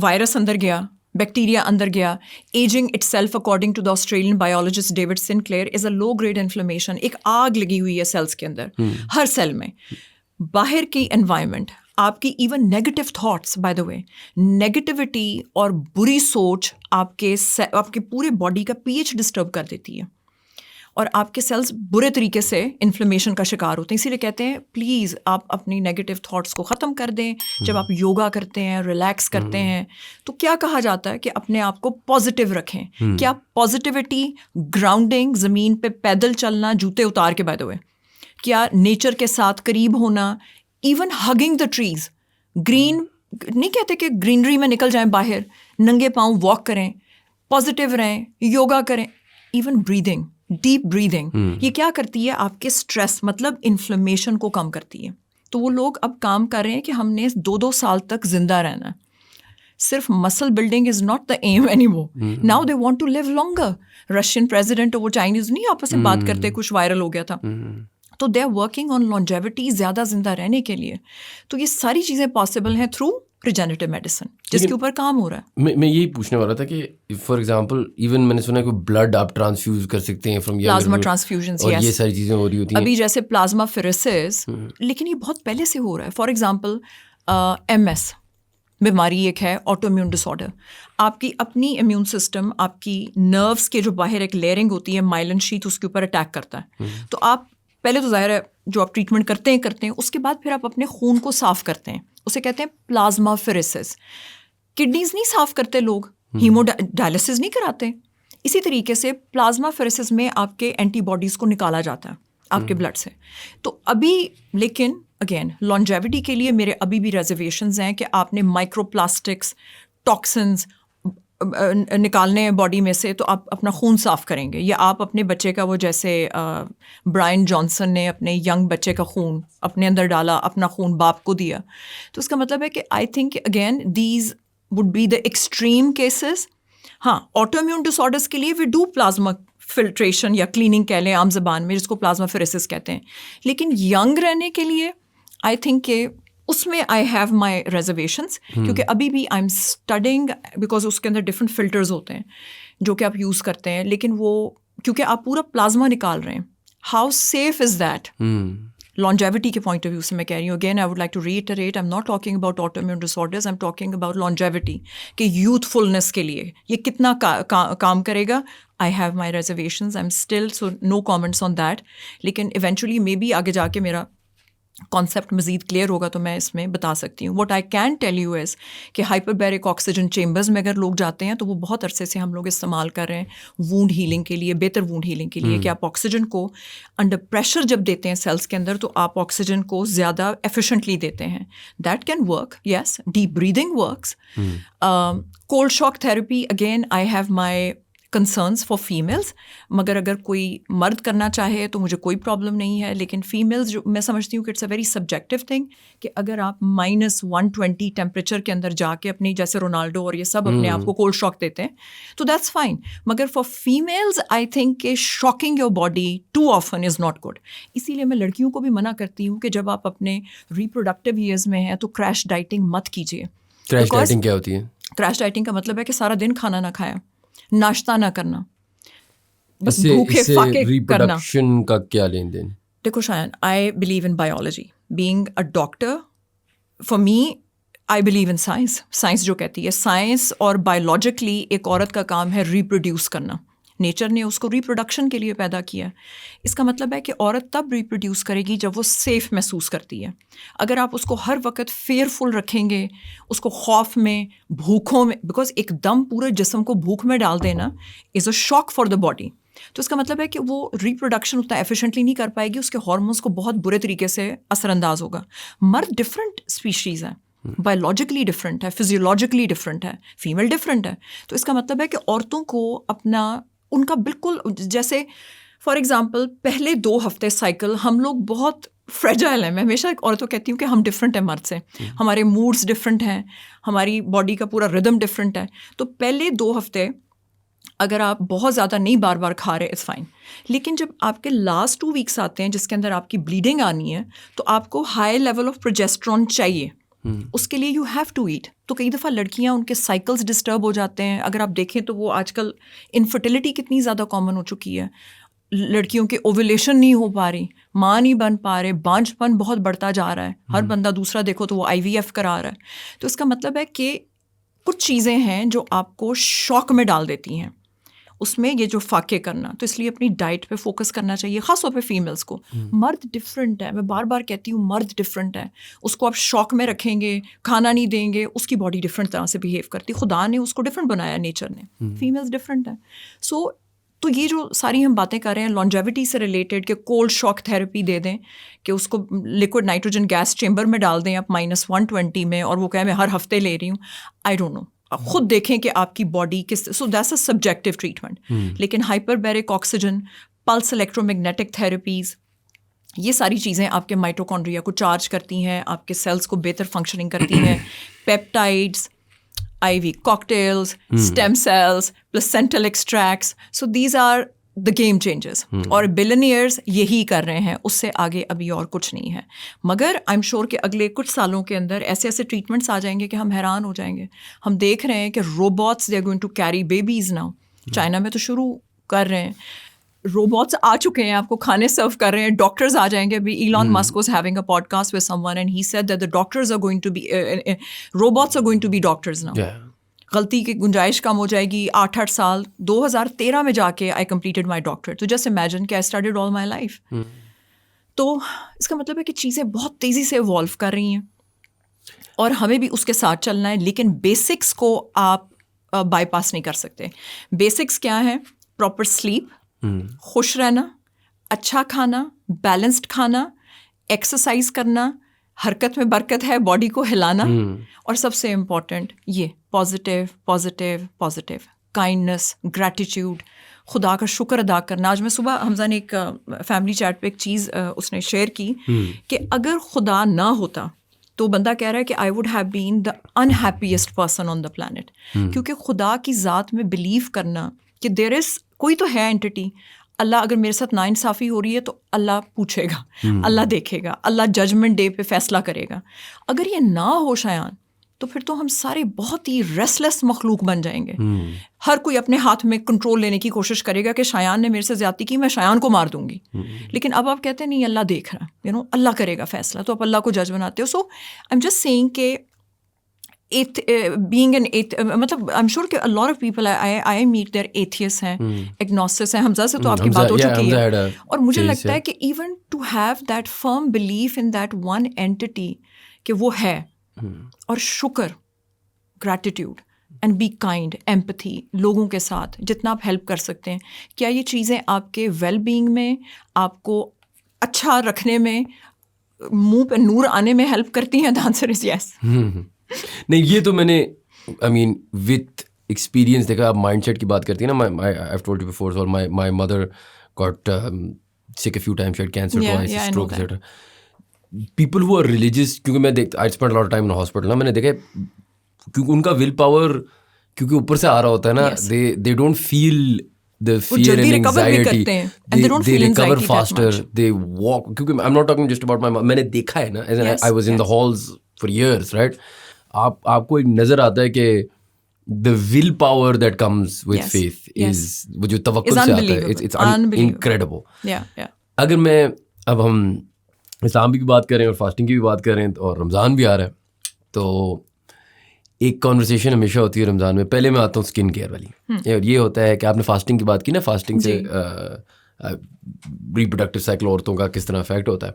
وائرس اندر گیا, bacteria اندر گیا. Aging itself, according to the Australian biologist David Sinclair, is a low grade inflammation. ایک آگ لگی ہوئی ہے سیلس کے اندر, ہر سیل میں. باہر کی انوائرمنٹ, آپ کی even negative thoughts, by the way, negativity اور بری سوچ آپ کے پورے باڈی کا پی ایچ ڈسٹرب کر دیتی ہے, اور آپ کے سیلس برے طریقے سے انفلیمیشن کا شکار ہوتے ہیں. اسی لیے کہتے ہیں پلیز آپ اپنی نیگیٹو تھاٹس کو ختم کر دیں. جب آپ یوگا کرتے ہیں, ریلیکس کرتے ہیں, تو کیا کہا جاتا ہے کہ اپنے آپ کو پازیٹیو رکھیں. کیا پازیٹیوٹی, گراؤنڈنگ, زمین پہ پیدل چلنا جوتے اتار کے, بائی دا وے, کیا نیچر کے ساتھ قریب ہونا, even hugging the trees. Green نہیں کہتے کہ گرینری میں نکل جائیں باہر, ننگے پاؤں واک کریں, پازیٹیو رہیں, یوگا کریں. ایون بریدنگ, ڈیپ بریدنگ, یہ کیا کرتی ہے, آپ کے اسٹریس مطلب انفلیمیشن کو کم کرتی ہے. تو وہ لوگ اب کام کر رہے ہیں کہ ہم نے 2-2 سال تک زندہ رہنا ہے. صرف muscle building is not the aim anymore. Now they want to live longer. Russian president اور وہ چائنیز نہیں آپس میں بات کرتے, کچھ وائرل ہو گیا تھا. تو they are working on longevity, زیادہ زندہ رہنے کے لیے. تو یہ ساری چیزیں پاسبل ہیں تھرو ریجنریٹیو میڈیسن, جس کے اوپر کام ہو رہا ہے. میں یہی پوچھنے والا تھا کہ فار ایگزامپل ایون میں نے سنا کہ بلڈ آپ ٹرانسفیوز کر سکتے ہیں فرام پلازما ٹرانسفیوژنز, اور یہ ساری چیزیں ہو رہی ہوتی ہیں ابھی جیسے پلازما فیریسز, لیکن یہ بہت پہلے سے ہو رہا ہے. فار ایگزامپل MS بیماری ایک ہے, آٹو امیون ڈس آرڈر. آپ کی اپنی امیون سسٹم آپ کی نروس کے جو باہر ایک لیئرنگ ہوتی ہے مائلن شیت, اس کے اوپر اٹیک کرتا ہے. تو آپ پہلے تو ظاہر ہے جو آپ ٹریٹمنٹ کرتے ہیں, اس کے بعد پھر آپ اپنے خون کو صاف کرتے ہیں, اسے کہتے ہیں پلازما فیریسس. کڈنیز نہیں صاف کرتے لوگ, ہیمو ڈائلسس نہیں کراتے. اسی طریقے سے پلازما فیریسس میں آپ کے اینٹی باڈیز کو نکالا جاتا ہے آپ کے بلڈ سے. تو ابھی لیکن اگین لانجیوٹی کے لیے میرے ابھی بھی ریزرویشنز ہیں کہ آپ نے مائکرو پلاسٹکس, ٹاکسنز نکالنے ہیں باڈی میں سے, تو آپ اپنا خون صاف کریں گے. یا آپ اپنے بچے کا, وہ جیسے برائن جانسن نے اپنے ینگ بچے کا خون اپنے اندر ڈالا, اپنا خون باپ کو دیا. تو اس کا مطلب ہے کہ I think again these would be the extreme cases. ہاں, آٹو امیون ڈس آرڈرس کے لیے وی ڈو پلازما فلٹریشن یا کلیننگ کہہ لیں عام زبان میں، جس کو پلازما فیریسس کہتے ہیں. لیکن ینگ رہنے کے لیے آئی تھنک کہ اس میں آئی ہیو مائی ریزرویشنس، کیونکہ ابھی بھی آئی ایم اسٹڈنگ، بیکاز اس کے اندر ڈفرینٹ فلٹرز ہوتے ہیں جو کہ آپ یوز کرتے ہیں، لیکن وہ کیونکہ آپ پورا پلازما نکال رہے ہیں، how safe is that? longevity کے پوائنٹ آف ویو سے میں کہہ رہی ہوں. Again I would like to reiterate, I am not talking about autoimmune disorders, I am talking about longevity کہ یوتھفلنس کے لیے یہ کتنا کام کرے گا. I have my reservations, I am still, so no comments on that. لیکن eventually maybe آگے جا کے میرا کانسیپٹ مزید کلیئر ہوگا تو میں اس میں بتا سکتی ہوں. What I can tell you is کہ ہائپر بیرک آکسیجن چیمبرز میں اگر لوگ جاتے ہیں تو وہ بہت عرصے سے ہم لوگ استعمال کر رہے ہیں وونڈ ہیلنگ کے لیے، بہتر وونڈ ہیلنگ کے لیے، کہ آپ آکسیجن کو انڈر پریشر جب دیتے ہیں سیلس کے اندر تو آپ آکسیجن کو زیادہ ایفیشینٹلی دیتے ہیں. That can work, yes. Deep breathing works. Cold shock therapy, again I have my concerns for families, مگر اگر کوئی مرد کرنا چاہے تو مجھے کوئی پرابلم نہیں ہے. لیکن فیمیلز جو میں سمجھتی ہوں کہ it's a very subjective thing کہ اگر آپ -120 ٹیمپریچر کے اندر جا کے اپنی، جیسے رونالڈو اور یہ سب اپنے آپ کو کولڈ شاک دیتے ہیں تو دیٹس فائن. مگر فار فیمیلز آئی تھنک کہ shocking your body too often is not good. اسی لیے میں لڑکیوں کو بھی منع کرتی ہوں کہ جب آپ اپنے ریپروڈکٹیو ایئرز میں ہیں تو کریش ڈائٹنگ مت کیجیے. کریش ڈائٹنگ کیا ہوتی ہے؟ کریش ڈائٹنگ کا مطلب ہے کہ سارا دن کھانا نہ کھایا، ناشتہ نہ کرنا، بس اس سے بھوکے فاقے کرنا. ریپروڈکشن کا کیا لین دین؟ دیکھو Shayan, I believe in biology, being a doctor. For me I believe in science. Science جو کہتی ہے، سائنس اور بایولوجیکلی ایک عورت کا کام ہے ریپروڈیوس کرنا. نیچر نے اس کو ریپروڈکشن کے لیے پیدا کیا. اس کا مطلب ہے کہ عورت تب ریپروڈیوس کرے گی جب وہ سیف محسوس کرتی ہے. اگر آپ اس کو ہر وقت فیئرفل رکھیں گے، اس کو خوف میں، بھوکوں میں، بیکاز ایک دم پورے جسم کو بھوک میں ڈال دینا از اے شاک فار دا باڈی. تو اس کا مطلب ہے کہ وہ ریپروڈکشن اتنا ایفیشینٹلی نہیں کر پائے گی، اس کے ہارمونس کو بہت برے طریقے سے اثر انداز ہوگا. مرد ڈفرینٹ اسپیشیز ہیں، بایولوجیکلی ڈفرینٹ ہے، فزیولوجیکلی ڈفرینٹ ہے، فیمیل ڈفرینٹ ہے. تو اس کا مطلب ہے کہ عورتوں کو اپنا، ان کا بالکل، جیسے فار ایگزامپل پہلے 2 ہفتے سائیکل ہم لوگ بہت فریجائل ہیں. میں ہمیشہ عورتوں کہتی ہوں کہ ہم ڈفرینٹ ہیں مرد سے، ہمارے موڈس ڈفرینٹ ہیں، ہماری باڈی کا پورا ردم ڈفرینٹ ہے. تو پہلے 2 ہفتے اگر آپ بہت زیادہ نہیں بار بار کھا رہے اٹس فائن. لیکن جب آپ کے لاسٹ 2 ویکس آتے ہیں جس کے اندر آپ کی بلیڈنگ آنی ہے تو آپ کو ہائی لیول آف پروجیسٹرون چاہیے. اس کے لیے یو ہیو ٹو ایٹ. تو کئی دفعہ لڑکیاں، ان کے سائیکلز ڈسٹرب ہو جاتے ہیں. اگر آپ دیکھیں تو وہ آج کل انفرٹیلٹی کتنی زیادہ کامن ہو چکی ہے. لڑکیوں کے اوولیشن نہیں ہو پا رہی، ماں نہیں بن پا رہے، بانجھ پن بہت بڑھتا جا رہا ہے. ہر بندہ دوسرا دیکھو تو وہ IVF کرا رہا ہے. تو اس کا مطلب ہے کہ کچھ چیزیں ہیں جو آپ کو شوق میں ڈال دیتی ہیں. اس میں یہ جو فاقے کرنا، تو اس لیے اپنی ڈائٹ پہ فوکس کرنا چاہیے، خاص طور پہ فیمیلس کو. مرد ڈفرینٹ ہے، میں بار بار کہتی ہوں مرد ڈفرینٹ ہے. اس کو آپ شوق میں رکھیں گے، کھانا نہیں دیں گے، اس کی باڈی ڈفرینٹ طرح سے بہیو کرتی. خدا نے اس کو ڈفرینٹ بنایا، نیچر نے. فیمیلس ڈفرینٹ ہیں. تو یہ جو ساری ہم باتیں کر رہے ہیں لانجیوٹی سے ریلیٹڈ، کہ کولڈ شاک تھراپی دے دیں، کہ اس کو لیکوڈ نائٹروجن گیس چیمبر میں ڈال دیں آپ -120 میں، اور وہ کہیں میں ہر ہفتے لے رہی ہوں. آئی ڈونٹ نو، خود دیکھیں کہ آپ کی باڈی کس. So that's a subjective treatment. لیکن hyperbaric oxygen, plus electromagnetic therapies, یہ ساری چیزیں آپ کے مائٹوکونڈریا کو چارج کرتی ہیں، آپ کے سیلس کو بہتر فنکشننگ کرتی ہیں. Peptides, IV cocktails, stem cells, placental extracts. So these are the game changers. اور billionaires یہی کر رہے ہیں، اس سے آگے ابھی اور کچھ نہیں ہے. مگر I'm sure کہ اگلے کچھ سالوں کے اندر ایسے ایسے ٹریٹمنٹس آ جائیں گے کہ ہم حیران ہو جائیں گے. ہم دیکھ رہے ہیں کہ robots they are going to carry babies now. China میں تو شروع کر رہے ہیں، روبوٹس آ چکے ہیں، آپ کو کھانے سرو کر رہے ہیں. ڈاکٹرز آ جائیں گے. ابھی Elon Musk was having a podcast with someone and he said that the doctors are going to be, robots are going to be doctors now. غلطی کی گنجائش کم ہو جائے گی. 8 سال 2013 میں جا کے آئی کمپلیٹڈ مائی ڈاکٹریٹ. تو جسٹ امیجن کہ I studied all my life. تو اس کا مطلب ہے کہ چیزیں بہت تیزی سے ایوالو کر رہی ہیں اور ہمیں بھی اس کے ساتھ چلنا ہے. لیکن بیسکس کو آپ بائی پاس نہیں کر سکتے. بیسکس کیا ہیں؟ پراپر سلیپ، خوش رہنا، اچھا کھانا، بیلنسڈ کھانا، ایکسرسائز کرنا، حرکت میں برکت ہے، باڈی کو ہلانا، اور سب سے امپورٹنٹ یہ positive positive positive kindness, gratitude, خدا کا شکر ادا کرنا. آج میں صبح حمزہ نے ایک فیملی چیٹ پہ ایک چیز اس نے شیئر کی کہ اگر خدا نہ ہوتا تو بندہ کہہ رہا ہے کہ I would have been the unhappiest person on the planet. کیونکہ خدا کی ذات میں بلیو کرنا کہ دیر از کوئی تو ہے اینٹی. اللہ اگر میرے ساتھ ناانصافی ہو رہی ہے تو اللہ پوچھے گا, اللہ دیکھے گا, اللہ ججمنٹ ڈے پہ فیصلہ کرے گا. اگر یہ نہ ہو شایان تو پھر تو ہم سارے بہت ہی ریسلیس مخلوق بن جائیں گے. ہر کوئی اپنے ہاتھ میں کنٹرول لینے کی کوشش کرے گا کہ شایان نے میرے سے زیادتی کی, میں شایان کو مار دوں گی. لیکن اب آپ کہتے ہیں نہیں, اللہ دیکھ رہا, اللہ کرے گا فیصلہ, تو آپ اللہ کو جج بناتے ہو. سو آئی ایم جسٹ سیئنگ کہ being an مطلب I'm sure کہ a lot of people I meet they're atheists ہیں, agnostics ہیں. حمزہ سے تو آپ کی بات ہو چکی ہے, اور مجھے لگتا ہے کہ even to have that firm belief in that one entity کہ وہ ہے, اور شکر, gratitude and be kind, empathy, لوگوں کے ساتھ جتنا آپ ہیلپ کر سکتے ہیں, کیا یہ چیزیں آپ کے ویل بینگ میں, آپ کو اچھا رکھنے میں, منہ پہ نور آنے میں ہیلپ کرتی ہیں؟ The answer is yes. نہیں, یہ تو میں نے آئی مین وتھ ایکسپیرینس دیکھا. آپ مائنڈ سیٹ کی بات کرتی ہیں نا, I have told you before, اور my mother got sick a few times, she had cancer twice, stroke etcetera. People who are religious, کیونکہ میں دیکھتا, I spend lot of time in hospital نا, میں نے دیکھا کیونکہ ان کا ول پاور کیونکہ اوپر سے آ رہا ہوتا ہے نا, they don't feel the fear and anxiety, they recover faster, they walk. Because I'm not talking just about my mom, میں نے دیکھا ہے نا, I was in the halls for years, right? آپ کو ایک نظر آتا ہے کہ the will power that comes with faith is وہ جو توکل سے آتا ہے, it's incredible. اگر میں اب ہم اسلام کی بات کریں اور فاسٹنگ کی بھی بات کریں اور رمضان بھی آ رہا ہے, تو ایک کانورسیشن ہمیشہ ہوتی ہے رمضان میں. پہلے میں آتا ہوں اسکن کیئر والی, اور یہ ہوتا ہے کہ آپ نے فاسٹنگ کی بات کی نا, فاسٹنگ سے ریپروڈکٹیو سائیکل عورتوں کا کس طرح افیکٹ ہوتا ہے.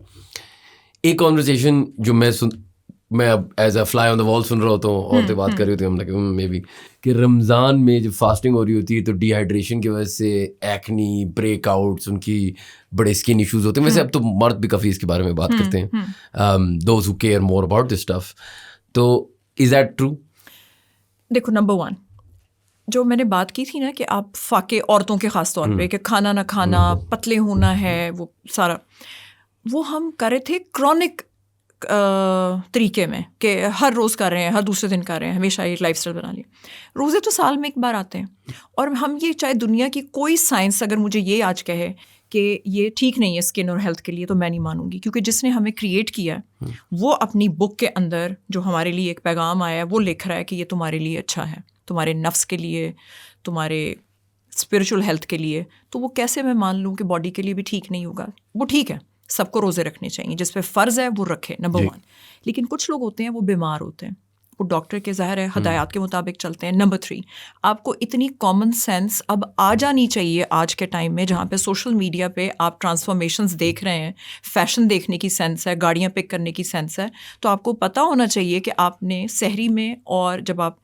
ایک کانورسیشن جو میں اب ایز اے فلائی آن دا وال سن رہا ہوتا ہوں, عورتیں بات کر رہی ہوتی ہیں, ہم لگے مے بی کہ رمضان میں جب فاسٹنگ ہو رہی ہوتی ہے تو ڈی ہائیڈریشن کی وجہ سے ایکنی, بریک آؤٹس, ان کی بڑے اسکن ایشوز ہوتے ہیں. ویسے اب تو مرد بھی کافی اس کے بارے میں بات کرتے ہیں, those who care more about this stuff. تو از دیٹ ٹرو؟ دیکھو, نمبر 1 جو میں نے بات کی تھی نا کہ آپ فاقے عورتوں کے خاص طور پہ کہ کھانا نہ کھانا, پتلے ہونا ہے, وہ سارا وہ ہم کر رہے تھے کرونک طریقے میں کہ ہر روز کر رہے ہیں, ہر دوسرے دن کر رہے ہیں, ہمیشہ ایک لائف اسٹائل بنا لیا. روزے تو سال میں ایک بار آتے ہیں, اور ہم یہ چاہے دنیا کی کوئی سائنس اگر مجھے یہ آج کہے کہ یہ ٹھیک نہیں ہے اسکن اور ہیلتھ کے لیے, تو میں نہیں مانوں گی. کیونکہ جس نے ہمیں کریٹ کیا ہے وہ اپنی بک کے اندر جو ہمارے لیے ایک پیغام آیا ہے وہ لکھ رہا ہے کہ یہ تمہارے لیے اچھا ہے, تمہارے نفس کے لیے, تمہارے اسپرچل ہیلتھ کے لیے. تو وہ کیسے میں مان لوں کہ باڈی کے لیے بھی ٹھیک نہیں ہوگا؟ وہ ٹھیک ہے, سب کو روزے رکھنے چاہیے, جس پہ فرض ہے وہ رکھے, نمبر 1. لیکن کچھ لوگ ہوتے ہیں وہ بیمار ہوتے ہیں, وہ ڈاکٹر کے ظاہر ہے ہدایات کے مطابق چلتے ہیں. نمبر 3, آپ کو اتنی کامن سینس اب آ جانی چاہیے آج کے ٹائم میں, جہاں پہ سوشل میڈیا پہ آپ ٹرانسفارمیشنز دیکھ رہے ہیں, فیشن دیکھنے کی سینس ہے, گاڑیاں پک کرنے کی سینس ہے. تو آپ کو پتہ ہونا چاہیے کہ آپ نے سحری میں اور جب آپ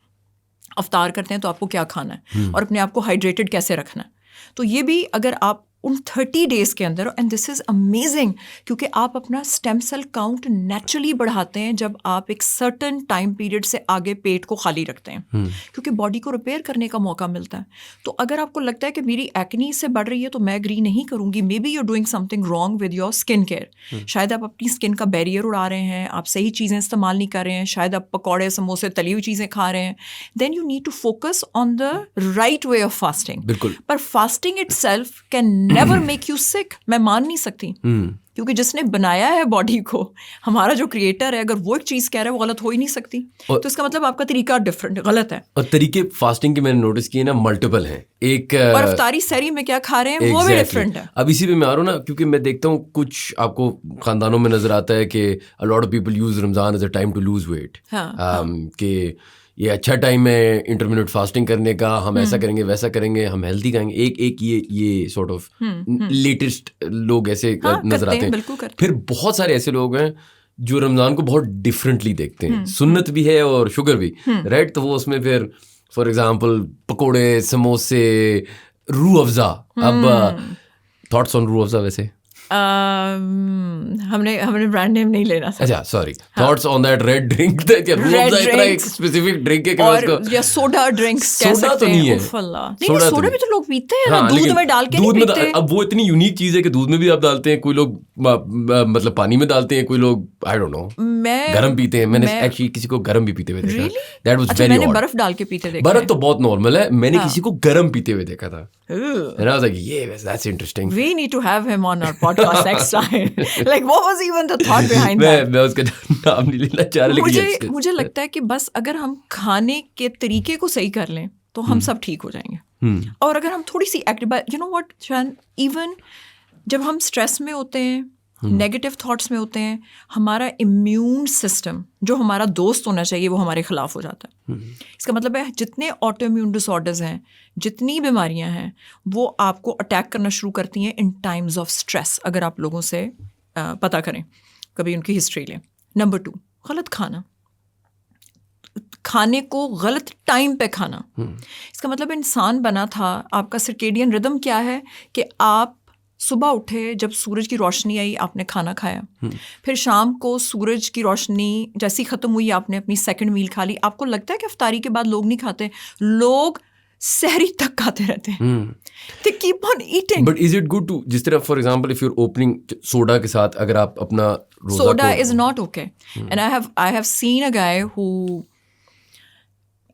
افطار کرتے ہیں تو آپ کو کیا کھانا ہے, اور اپنے آپ کو ہائیڈریٹڈ کیسے رکھنا ہے. تو یہ بھی اگر آپ ان 30 days کے اندر, اینڈ دس از امیزنگ, کیونکہ آپ اپنا اسٹیم سیل کاؤنٹ نیچرلی بڑھاتے ہیں جب آپ ایک سرٹن ٹائم پیریڈ سے آگے پیٹ کو خالی رکھتے ہیں, کیونکہ باڈی کو ریپیئر کرنے کا موقع ملتا ہے. تو اگر آپ کو لگتا ہے کہ میری ایکنی سے بڑھ رہی ہے تو میں ایگری نہیں کروں گی, maybe you doing something wrong with your skin care. شاید آپ اپنی اسکن کا بیریئر اڑا رہے ہیں, آپ صحیح چیزیں استعمال نہیں کر رہے ہیں, شاید آپ پکوڑے, سموسے, تلی ہوئی چیزیں کھا رہے ہیں. Then you need to focus on the right way of fasting. بالکل. پر fasting itself can never make you sick. میں مان نہیں سکتی, کیونکہ جس نے بنایا ہے باڈی کو, ہمارا جو کریٹر ہے, اگر وہ ایک چیز کہہ رہا ہے وہ غلط ہو ہی نہیں سکتی. تو اس کا مطلب آپ کا طریقہ ڈفرنٹ غلط ہے. اور طریقے فاسٹنگ کے میں نے نوٹس کیے نا ملٹیپل ہیں. ایک اور افطاری سحری میں کیا کھا رہے ہیں وہ بھی ڈفرنٹ ہے. اب اسی پہ میں آ رہا ہوں نا, کیونکہ میں دیکھتا ہوں کچھ آپ کو خاندانوں میں نظر آتا ہے کہ a lot of people use Ramzan as a time to lose weight, کہ یہ اچھا ٹائم ہے انٹرمینٹ فاسٹنگ کرنے کا, ہم ایسا کریں گے ویسا کریں گے, ہم ہیلدی کھائیں گے. ایک یہ سارٹ آف لیٹسٹ لوگ ایسے نظر آتے ہیں. پھر بہت سارے ایسے لوگ ہیں جو رمضان کو بہت ڈفرینٹلی دیکھتے ہیں, سنت بھی ہے اور شوگر بھی, رائٹ. تو وہ اس میں پھر فار ایگزامپل پکوڑے, سموسے, روح افزا. اب تھاٹس آن روح افزا؟ ویسے ہم نے برانڈ نیم نہیں لینا تھا. اچھا sorry, thoughts on that red drink, ایک اسپیسیفک ڈرنک ہے اور یا سوڈا ڈرنکس کہہ سکتے ہیں. نہیں سوڈا بھی تو لوگ پیتے ہیں نا, دودھ میں ڈال کے نہیں پیتے. اب وہ اتنی یونیک چیز ہے کہ دودھ میں بھی آپ ڈالتے ہیں, کوئی لوگ مطلب پانی میں ڈالتے ہیں, کوئی لوگ آئی ڈونٹ نو گرم پیتے ہیں. میں نے ایکچولی کسی کو گرم بھی پیتے ہوئے دیکھا. دیٹ واز ویری میں نے برف ڈال کے پیتے دیکھا. برف تو بہت نارمل ہے, میں نے کسی کو گرم پیتے ہوئے دیکھا تھا. And I was like, yeah, that's interesting. We need to have him on our podcast next time. Like, what was even the thought behind that? میں اس کا نام نہیں لینا چاہ رہا, لیکن مجھے لگتا ہے کہ بس اگر ہم کھانے کے طریقے کو صحیح کر لیں تو ہم سب ٹھیک ہو جائیں گے. اور اگر ہم تھوڑی سی ایکٹیو, you know what, شان, ایون جب ہم اسٹریس میں ہوتے ہیں, نیگیٹو تھاٹس میں ہوتے ہیں, ہمارا امیون سسٹم جو ہمارا دوست ہونا چاہیے وہ ہمارے خلاف ہو جاتا ہے. اس کا مطلب ہے جتنے آٹو امیون ڈس آرڈرز ہیں, جتنی بیماریاں ہیں, وہ آپ کو اٹیک کرنا شروع کرتی ہیں ان ٹائمز آف اسٹریس. اگر آپ لوگوں سے پتہ کریں, کبھی ان کی ہسٹری لیں. نمبر 2, غلط کھانا, کھانے کو غلط ٹائم پہ کھانا. اس کا مطلب انسان بنا تھا, آپ کا سرکیڈین ردم کیا ہے کہ آپ صبح اٹھے, جب سورج کی روشنی آئی آپ نے کھانا کھایا, پھر شام کو سورج کی روشنی جیسی ختم ہوئی آپ نے اپنی سیکنڈ میل کھا لی. آپ کو لگتا ہے کہ افطاری کے بعد لوگ نہیں کھاتے, لوگ سحری تک کھاتے رہتے ہیں. They keep on eating. But is it good to, جس طرح for example if you're opening soda کے ساتھ اگر آپ اپنا روزہ, soda is not okay. And I have seen a guy who,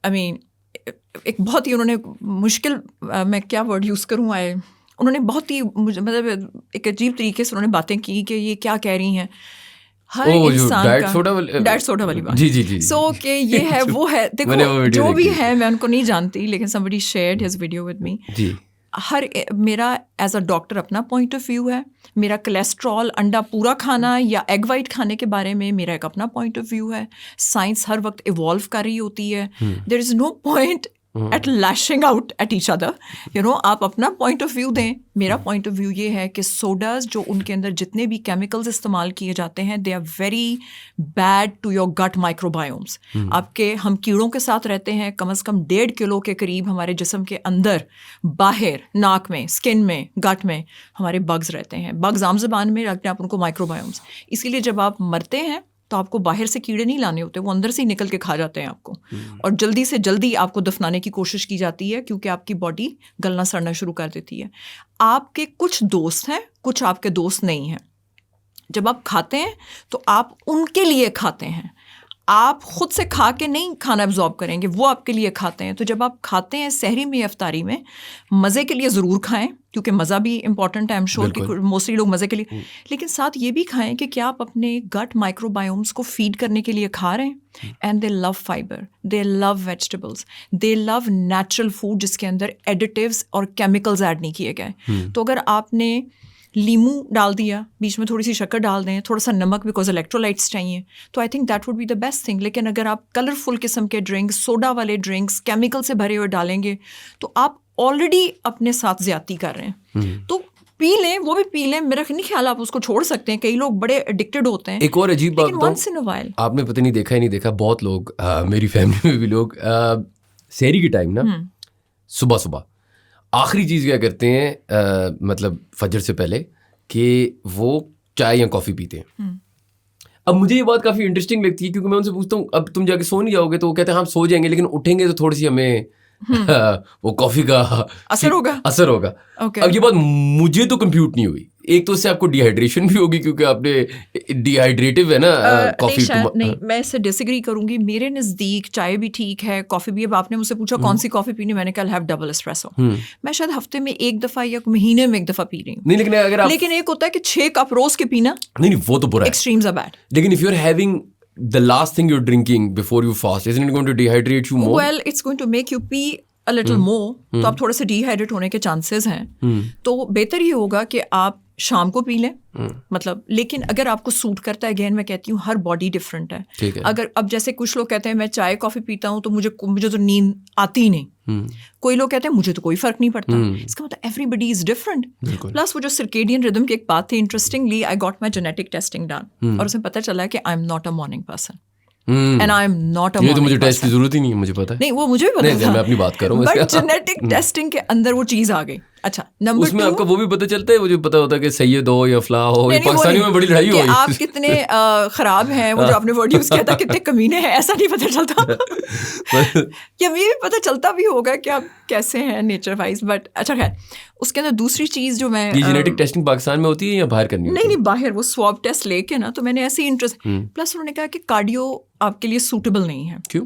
I mean, ایک بہت ہی انہوں نے مشکل, میں کیا ورڈ یوز کروں, انہوں نے بہت ہی مطلب ایک عجیب طریقے سے انہوں نے باتیں کی کہ یہ کیا کہہ رہی ہیں. ہر انسان کا ڈائٹ سوڈا والی بات, جی سو کہ یہ ہے وہ ہے. دیکھو جو بھی ہے, میں ان کو نہیں جانتی, لیکن somebody shared his video with me. ہر میرا ایز اے ڈاکٹر اپنا پوائنٹ آف ویو ہے, میرا کولیسٹرول انڈا پورا کھانا یا ایگ وائٹ کھانے کے بارے میں میرا ایک اپنا پوائنٹ آف ویو ہے. سائنس ہر وقت ایوالو کر رہی ہوتی ہے. There is no point at lashing out at each other, you know. آپ اپنا پوائنٹ آف ویو دیں. میرا پوائنٹ آف ویو یہ ہے کہ سوڈاز جو ان کے اندر جتنے بھی کیمیکلز استعمال کیے جاتے ہیں, they are very bad to your gut microbiomes. آپ کے, ہم کیڑوں کے ساتھ رہتے ہیں, کم از کم 1.5 کلو کے قریب ہمارے جسم کے اندر, باہر ناک میں, اسکن میں, گٹ میں ہمارے بگز رہتے ہیں. بگز عام زبان میں رکھتے ہیں آپ ان کو مائکروبائومس. اسی لیے جب آپ مرتے ہیں تو آپ کو باہر سے کیڑے نہیں لانے ہوتے, وہ اندر سے ہی نکل کے کھا جاتے ہیں آپ کو, اور جلدی سے جلدی آپ کو دفنانے کی کوشش کی جاتی ہے کیونکہ آپ کی باڈی گلنا سڑنا شروع کر دیتی ہے. آپ کے کچھ دوست ہیں, کچھ آپ کے دوست نہیں ہیں. جب آپ کھاتے ہیں تو آپ ان کے لیے کھاتے ہیں, آپ خود سے کھا کے نہیں کھانا ایبزارب کریں گے, وہ آپ کے لیے کھاتے ہیں. تو جب آپ کھاتے ہیں سحری میں, افطاری میں, مزے کے لیے ضرور کھائیں کیونکہ مزہ بھی امپورٹنٹ ہے, ایم شور کہ موسٹلی لوگ مزے کے لیے, لیکن ساتھ یہ بھی کھائیں کہ کیا آپ اپنے گٹ مائکرو بایومس کو فیڈ کرنے کے لیے کھا رہے ہیں. And they love fibre, they love vegetables, they love natural food جس کے اندر ایڈیٹیوز اور کیمیکلز ایڈ نہیں کیے گئے. تو اگر آپ نے لیمو ڈال دیا, بیچ میں تھوڑی سی شکر ڈال دیں, تھوڑا سا نمک, بیکاز الیکٹرولائٹس چاہیے, تو I think that would be the best thing. لیکن اگر آپ کلرفل قسم کے ڈرنکس, سوڈا والے ڈرنکس, کیمیکل سے بھرے ہوئے ڈالیں گے تو آپ آلریڈی اپنے ساتھ زیادتی کر رہے ہیں. تو پی لیں, وہ بھی پی لیں, میرا نہیں خیال آپ اس کو چھوڑ سکتے ہیں. کئی لوگ بڑے ایڈکٹڈ ہوتے ہیں. ایک اور عجیب بات بتاؤں, آپ نے پتہ نہیں دیکھا ہی نہیں دیکھا, بہت لوگ, میری فیملی میں بھی لوگ, سحری کے ٹائم نا صبح صبح آخری چیز کیا کرتے ہیں, مطلب فجر سے پہلے, کہ وہ چائے یا کافی پیتے ہیں. اب مجھے یہ بات کافی انٹرسٹنگ لگتی ہے کیونکہ میں ان سے پوچھتا ہوں اب تم جا کے سو نہیں جاؤ گے, تو وہ کہتے ہیں ہم سو جائیں گے لیکن اٹھیں گے تو تھوڑی سی ہمیں وہ کافی کا اثر ہوگا. اب یہ بات مجھے تو کمپیوٹ نہیں ہوئی. ایک تو اس سے آپ کو ڈی ہائیڈریشن بھی ہوگی کیونکہ آپ نے ڈی ہائیڈریٹو ہے نا کافی. نہیں, میں اس سے ڈس ایگری کروں گی. میرے نزدیک چائے بھی ٹھیک ہے, کافی بھی. اب آپ نے مجھ سے پوچھا کون سی کافی پینی, میں نے کہا ہیو ڈبل اسپریسو. میں شاید ہفتے میں 1 دفعہ یا مہینے میں 1 دفعہ پی رہی ہوں. نہیں, لیکن ایک ہوتا ہے کہ 6 کپ روز کے پینا, نہیں وہ تو برا ہے, ایکسٹریمز آر بیڈ. لیکن if you're having the last thing you're drinking before you fast, isn't it going to dehydrate you more? Well, it's going to make you pee a little more. تو آپ تھوڑے سے D hydrate ہونے کے chances ہیں. تو بہتر یہ ہوگا کہ آپ شام کو پی لیں, مطلب. لیکن اگر آپ کو سوٹ کرتا ہے, اگین میں کہتی ہوں ہر باڈی ڈفرینٹ ہے. اگر اب جیسے کچھ لوگ کہتے ہیں میں چائے کافی پیتا ہوں تو مجھے تو نیند آتی ہی نہیں. کوئی لوگ کہتے ہیں مجھے تو کوئی فرق نہیں پڑتا. اس کا مطلب everybody is different. Plus وہ جو سرکیڈین ردم کی ایک بات تھی, interestingly I got my genetic testing done, اور اس میں پتہ چلا کہ I am not a morning person. And I am not a morning person. یہ تو مجھے ٹیسٹ کی ضرورت ہی نہیں ہے, مجھے پتا ہے. نہیں, وہ مجھے بھی پتا تھا, میں اپنی بات کروں, بٹ جینیٹک ٹیسٹنگ کے اندر وہ چیز آ گئی. اچھا نمبر اس میں آپ کا وہ بھی پتہ چلتا ہے, وہ جو پتہ ہوتا ہے کہ سید ہو یا فلاں ہو, یا پاکستانیوں میں بڑی لڑائی ہوئی آپ کتنے خراب ہیں, وہ جو آپ نے ورڈ یوز کیا تھا کتنے کمینے ہیں, ایسا نہیں پتہ چلتا. یا یہ بھی پتہ چلتا بھی ہوگا کہ آپ کیسے ہیں نیچر وائز, بٹ اچھا خیر. اس کے اندر دوسری چیز جو میں, یہ جینیٹک ٹیسٹنگ پاکستان میں ہوتی ہے یا باہر کرنی ہوتی ہے؟ نہیں باہر, وہ سواب ٹیسٹ لے کے نا, تو میں نے ایسے ہی انٹرسٹ, پلس انہوں نے کہا کہ کارڈیو آپ کے لیے سوٹیبل نہیں ہے. کیوں؟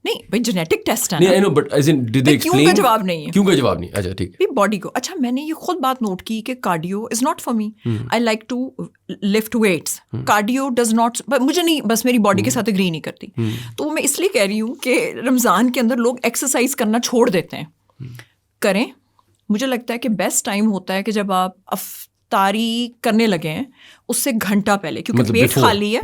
نہیں بھائی جینیٹک ٹیسٹ ہے. نہیں I know, but as in did they explain? کیوں کا جواب نہیں ہے. کیوں کا جواب نہیں؟ اچھا ٹھیک ہے. باڈی کو, اچھا میں نے یہ خود بات نوٹ کی کہ cardio is not for me. I like to lift weights. Cardio does not, مجھے نہیں, بس میری باڈی کے ساتھ اگری نہیں کرتی. تو میں اس لیے کہہ رہی ہوں کہ رمضان کے اندر لوگ ایکسرسائز کرنا چھوڑ دیتے ہیں. کریں, مجھے لگتا ہے کہ بیسٹ ٹائم ہوتا ہے کہ جب آپ افطاری کرنے لگے ہیں اس سے گھنٹہ پہلے, کیونکہ پیٹ خالی ہے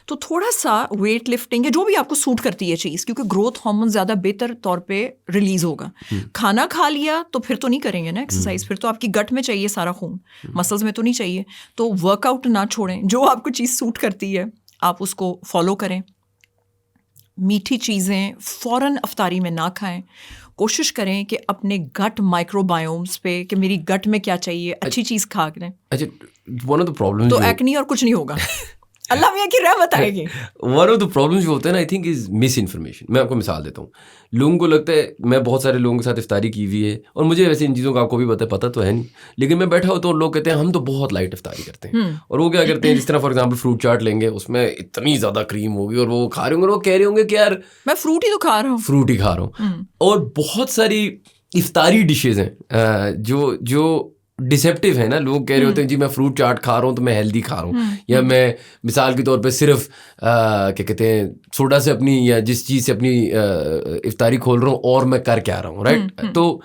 تو تھوڑا سا ویٹ لفٹنگ ہے جو بھی آپ کو سوٹ کرتی ہے چیز, کیونکہ گروتھ ہارمون زیادہ بہتر طور پہ ریلیز ہوگا. کھانا کھا لیا تو پھر تو نہیں کریں گے نا ایکسرسائز, پھر تو آپ کی گٹ میں چاہیے سارا خون, مسلز میں تو نہیں چاہیے. تو ورک آؤٹ نہ چھوڑیں, جو آپ کو چیز سوٹ کرتی ہے آپ اس کو فالو کریں. میٹھی چیزیں فوراً افطاری میں نہ کھائیں. کوشش کریں کہ اپنے گٹ مائکرو بایومس پہ, کہ میری گٹ میں کیا چاہیے, اچھی چیز کھا لیں. اچھا, ون آف دا پرابلم تو ایکنی اور کچھ نہیں ہوگا, اللہ میاں کی رحمت آئے گی. ون آف دا پرابلم جو ہوتا ہے نا, I think is miss information. میں آپ کو مثال دیتا ہوں. لوگوں کو لگتا ہے, میں بہت سارے لوگوں کے ساتھ افطاری کی ہوئی ہے, اور مجھے ویسے ان چیزوں کا آپ کو بھی پتہ تو ہے نہیں, لیکن میں بیٹھا ہوتا ہوں, لوگ کہتے ہیں ہم تو بہت لائٹ افطاری کرتے ہیں. اور وہ کیا کرتے ہیں, جس طرح فار ایگزامپل فروٹ چاٹ لیں گے, اس میں اتنی زیادہ کریم ہوگی, اور وہ کھا رہے ہوں گے, وہ کہہ رہے ہوں گے کہ یار میں فروٹ ہی تو کھا رہا ہوں, فروٹ ہی کھا رہا ہوں. اور بہت ساری افطاری ڈشز ہیں جو ڈسیپٹیو ہے نا. لوگ کہہ رہے ہوتے ہیں جی میں فروٹ چاٹ کھا رہا ہوں تو میں ہیلدی کھا رہا ہوں, یا میں مثال کے طور پہ صرف کیا کہتے ہیں سوڈا سے اپنی یا جس چیز سے اپنی افطاری کھول رہا ہوں, اور میں کر کے آ رہا ہوں, رائٹ. تو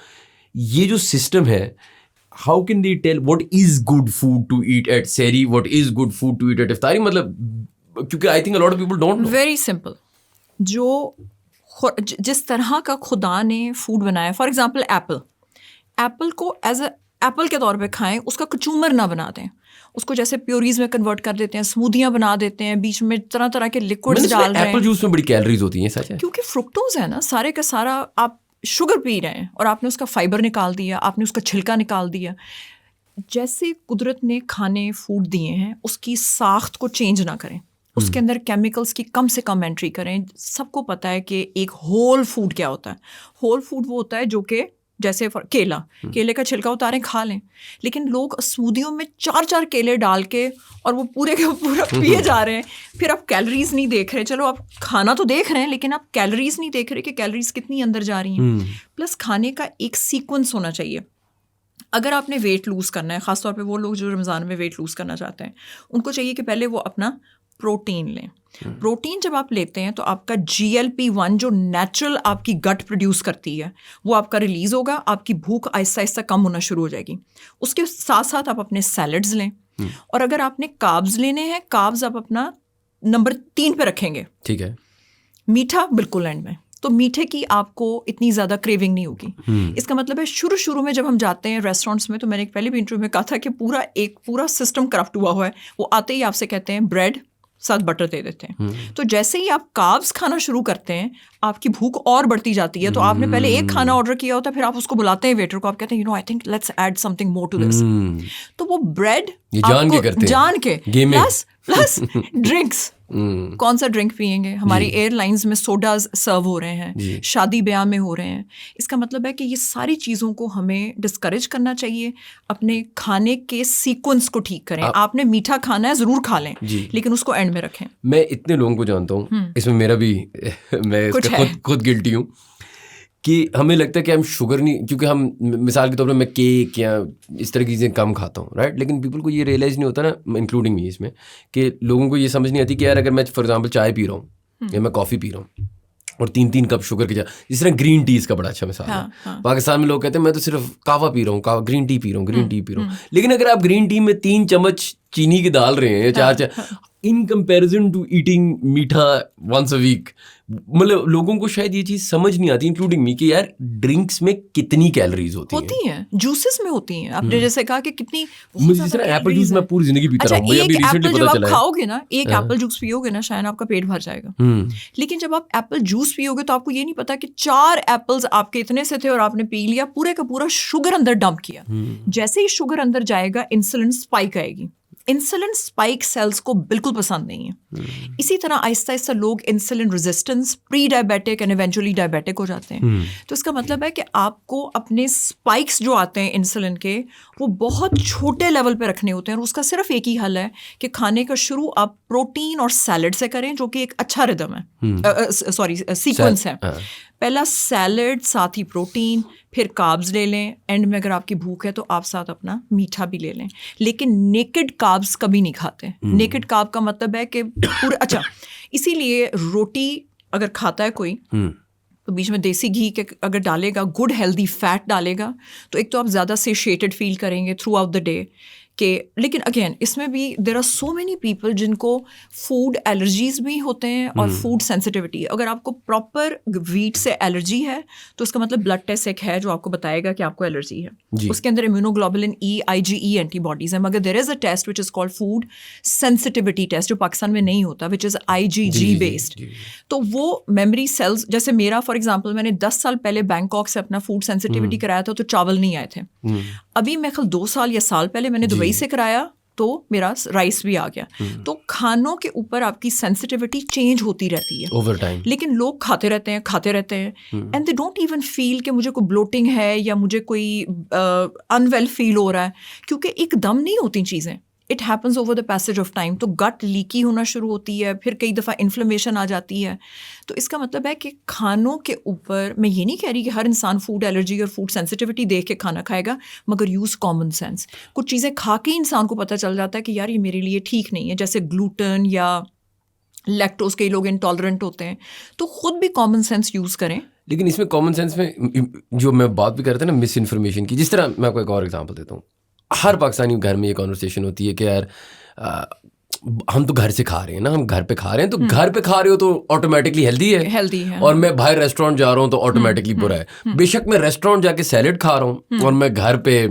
یہ جو سسٹم ہے, how can they tell what is good food to eat at sehri, what is good food to eat at iftari, مطلب کیونکہ I think a lot of people don't know. Very simple. جو جس طرح کا خدا نے فوڈ بنایا, فار ایگزامپل ایپل کو ایز اے ایپل کے طور پہ کھائیں, اس کا کچومر نہ بنا دیں, اس کو جیسے پیوریز میں کنورٹ کر دیتے ہیں, اسمودیاں بنا دیتے ہیں, بیچ میں طرح طرح کے لکوڈز ڈال رہے ہیں. ایپل جوس میں بڑی کیلریز ہوتی ہیں, سچ ہے, کیونکہ فرکٹوز ہے نا, سارے کا سارا آپ شوگر پی رہے ہیں, اور آپ نے اس کا فائبر نکال دیا, آپ نے اس کا چھلکا نکال دیا. جیسے قدرت نے کھانے فوڈ دیے ہیں, اس کی ساخت کو چینج نہ کریں, اس کے اندر کیمیکلز کی کم سے کم انٹری کریں. سب کو پتہ ہے کہ ایک ہول فوڈ کیا ہوتا ہے. ہول فوڈ وہ ہوتا ہے جو کہ جیسے کیلے کا چھلکا اتاریں کھا لیں, لیکن لوگ اسمودیوں میں 4 کیلے ڈال کے اور وہ پورے کا پورا پیے جا رہے ہیں. پھر آپ کیلریز نہیں دیکھ رہے, چلو آپ کھانا تو دیکھ رہے ہیں لیکن آپ کیلریز نہیں دیکھ رہے کہ کیلریز کتنی اندر جا رہی ہیں. پلس کھانے کا ایک سیکوینس ہونا چاہیے. اگر آپ نے ویٹ لوز کرنا ہے, خاص طور پہ وہ لوگ جو رمضان میں ویٹ لوز کرنا چاہتے ہیں, ان کو چاہیے کہ پہلے وہ اپنا پروٹین لیں. پروٹین جب آپ لیتے ہیں تو آپ کا GLP-1 جو نیچرل آپ کی گٹ پروڈیوس کرتی ہے وہ آپ کا ریلیز ہوگا, آپ کی بھوک آہستہ آہستہ کم ہونا شروع ہو جائے گی. اس کے ساتھ ساتھ آپ اپنے سیلڈز لیں, اور اگر آپ نے کاربز لینے ہیں, کاربز آپ اپنا نمبر 3 پہ رکھیں گے, ٹھیک ہے. میٹھا بالکل اینڈ میں. تو میٹھے کی آپ کو اتنی زیادہ کریونگ نہیں ہوگی. اس کا مطلب ہے شروع میں جب ہم جاتے ہیں ریسٹورینٹس میں, تو میں نے پہلے بھی انٹرویو میں کہا تھا کہ پورا سسٹم کرپٹ ہوا ہے. وہ آتے ہی آپ سے کہتے ہیں بریڈ ساتھ بٹر دے دیتے ہیں. تو جیسے ہی آپ کاربس کھانا شروع کرتے ہیں, آپ کی بھوک اور بڑھتی جاتی ہے. تو آپ نے پہلے ایک کھانا آرڈر کیا ہوتا ہے, پھر آپ اس کو بلاتے ہیں ویٹر کو, آپ کہتے ہیں I think let's add something more to this. تو وہ بریڈ جان کے پلس ڈرنکس, کون سا ڈرنک پئیں گے. ہماری ایئر لائنز میں سوڈاز سرو ہو رہے ہیں, شادی بیاہ میں ہو رہے ہیں. اس کا مطلب ہے کہ یہ ساری چیزوں کو ہمیں ڈسکریج کرنا چاہیے. اپنے کھانے کے سیکوینس کو ٹھیک کریں. آپ نے میٹھا کھانا ہے ضرور کھا لیں, لیکن اس کو اینڈ میں رکھیں. میں اتنے لوگوں کو جانتا ہوں, اس میں میرا بھی, میں خود گلٹی ہوں, کہ ہمیں لگتا ہے کہ ہم شوگر نہیں, کیونکہ ہم مثال کے طور پر میں کیک یا اس طرح کی چیزیں کم کھاتا ہوں, رائٹ. لیکن پیپل کو یہ ریئلائز نہیں ہوتا نا, انکلوڈنگ می اس میں, کہ لوگوں کو یہ سمجھ نہیں آتی کہ یار اگر میں فار ایگزامپل چائے پی رہا ہوں یا میں کافی پی رہا ہوں اور 3 کپ شوگر کی جگہ, جس طرح گرین ٹیز کا بڑا اچھا مثال ہے. پاکستان میں لوگ کہتے ہیں میں تو صرف کہوہ پی رہا ہوں, گرین ٹی پی رہا ہوں. لیکن اگر آپ گرین ٹی میں 3 چمچ چینی کی ڈال رہے ہیں 4 ان کمپیریزن ٹو ایٹنگ میٹھا ونس اے ویک. مطلب لوگوں کو شاید یہ چیز سمجھ نہیں آتی انکلوڈنگ می کہ یار ڈرنکس میں کتنی کیلریز ہوتی ہیں, جوسز میں ہوتی ہیں. آپ نے جیسے کہا کہ کتنی, جس طرح ایپل جوس میں پوری زندگی پیتا رہا ہوں. ایک ایپل جب آپ کھاؤ گے نا, ایک ایپل جوس پیو گے نا, شاید آپ کا پیٹ بھر جائے گا. لیکن جب آپ ایپل جوس پیو گے تو آپ کو یہ نہیں پتا کہ 4 ایپلز آپ کے اتنے سے تھے اور آپ نے پی لیا, پورے کا پورا شوگر اندر ڈمپ کیا. جیسے ہی شوگر اندر جائے گا انسولن اسپائک آئے گی. انسولن اسپائک سیلس کو بالکل پسند نہیں ہے. اسی طرح آہستہ آہستہ لوگ insulin resistance, prediabetic and eventually diabetic ہو جاتے ہیں. تو اس کا مطلب ہے کہ آپ کو اپنے اسپائکس جو آتے ہیں انسولن کے, وہ بہت چھوٹے لیول پہ رکھنے ہوتے ہیں. اور اس کا صرف ایک ہی حل ہے کہ کھانے کا شروع آپ پروٹین اور سیلڈ سے کریں, جو کہ ایک اچھا ردم ہے, سیکوینس ہے. پہلا سیلڈ, ساتھ ہی پروٹین, پھر کاربز لے لیں. اینڈ میں اگر آپ کی بھوک ہے تو آپ ساتھ اپنا میٹھا بھی لے لیں. لیکن نیکڈ کاربز کبھی نہیں کھاتے. نیکڈ کارب کا مطلب ہے کہ پورے, اچھا اسی لیے روٹی اگر کھاتا ہے کوئی تو بیچ میں دیسی گھی کے اگر ڈالے گا, گڈ ہیلدی فیٹ ڈالے گا, تو ایک تو آپ زیادہ سیشیٹڈ فیل کریں گے تھرو آؤٹ دا ڈے. کہ لیکن اگین اس میں بھی there are so many people جن کو فوڈ الرجیز بھی ہوتے ہیں اور فوڈ سینسٹیوٹی. اگر آپ کو پراپر ویٹ سے الرجی ہے تو اس کا مطلب بلڈ ٹیسٹ ایک ہے جو آپ کو بتائے گا کہ آپ کو الرجی ہے. اس کے اندر immunoglobulin E, IgE antibodies ہیں. مگر there is a test which is called food sensitivity test, جو پاکستان میں نہیں ہوتا, وچ از IgG بیسڈ. تو وہ میموری سیلز, جیسے میرا فار ایگزامپل میں نے 10 سال پہلے بینکاک سے اپنا فوڈ سینسٹیوٹی کرایا تھا تو چاول نہیں آئے تھے. ابھی میں خل 2 سال یا سال پہلے میں نے دبئی سے کرایا تو میرا رائس بھی آ گیا. تو کھانوں کے اوپر آپ کی سینسٹیوٹی چینج ہوتی رہتی ہے اوور ٹائم. لیکن لوگ کھاتے رہتے ہیں and they don't even feel کہ مجھے کوئی بلوٹنگ ہے یا مجھے کوئی ان ویل فیل ہو رہا ہے, کیونکہ ایک دم نہیں ہوتی چیزیں. It happens over the passage of time. تو گٹ لیکی ہونا شروع ہوتی ہے, پھر کئی دفعہ انفلیمیشن آ جاتی ہے. تو اس کا مطلب ہے کہ کھانوں کے اوپر میں یہ نہیں کہہ رہی کہ ہر انسان فوڈ الرجی اور فوڈ سینسٹیوٹی دیکھ کے کھانا کھائے گا, مگر یوز کامن سینس. کچھ چیزیں کھا کے انسان کو پتہ چل جاتا ہے کہ یار یہ میرے لیے ٹھیک نہیں ہے, جیسے گلوٹن یا لیکٹوز. کئی لوگ انٹالرنٹ ہوتے ہیں, تو خود بھی کامن سینس یوز کریں. لیکن اس میں کامن سینس میں جو میں بات بھی کرتا ہوں نا مس انفارمیشن کی, جس طرح میں آپ کو ایک اور ایگزامپل دیتا ہوں. ہر پاکستانی گھر میں یہ کانورسیشن ہوتی ہے کہ یار ہم تو گھر سے کھا رہے ہیں نا, ہم گھر پہ کھا رہے ہیں, تو گھر پہ کھا رہے ہو تو آٹومیٹکلی ہیلدی ہے, اور میں باہر ریسٹورینٹ جا رہا ہوں تو آٹومیٹکلی برا ہے. بے شک میں ریسٹورینٹ جا کے سیلڈ کھا رہا ہوں اور میں گھر پہ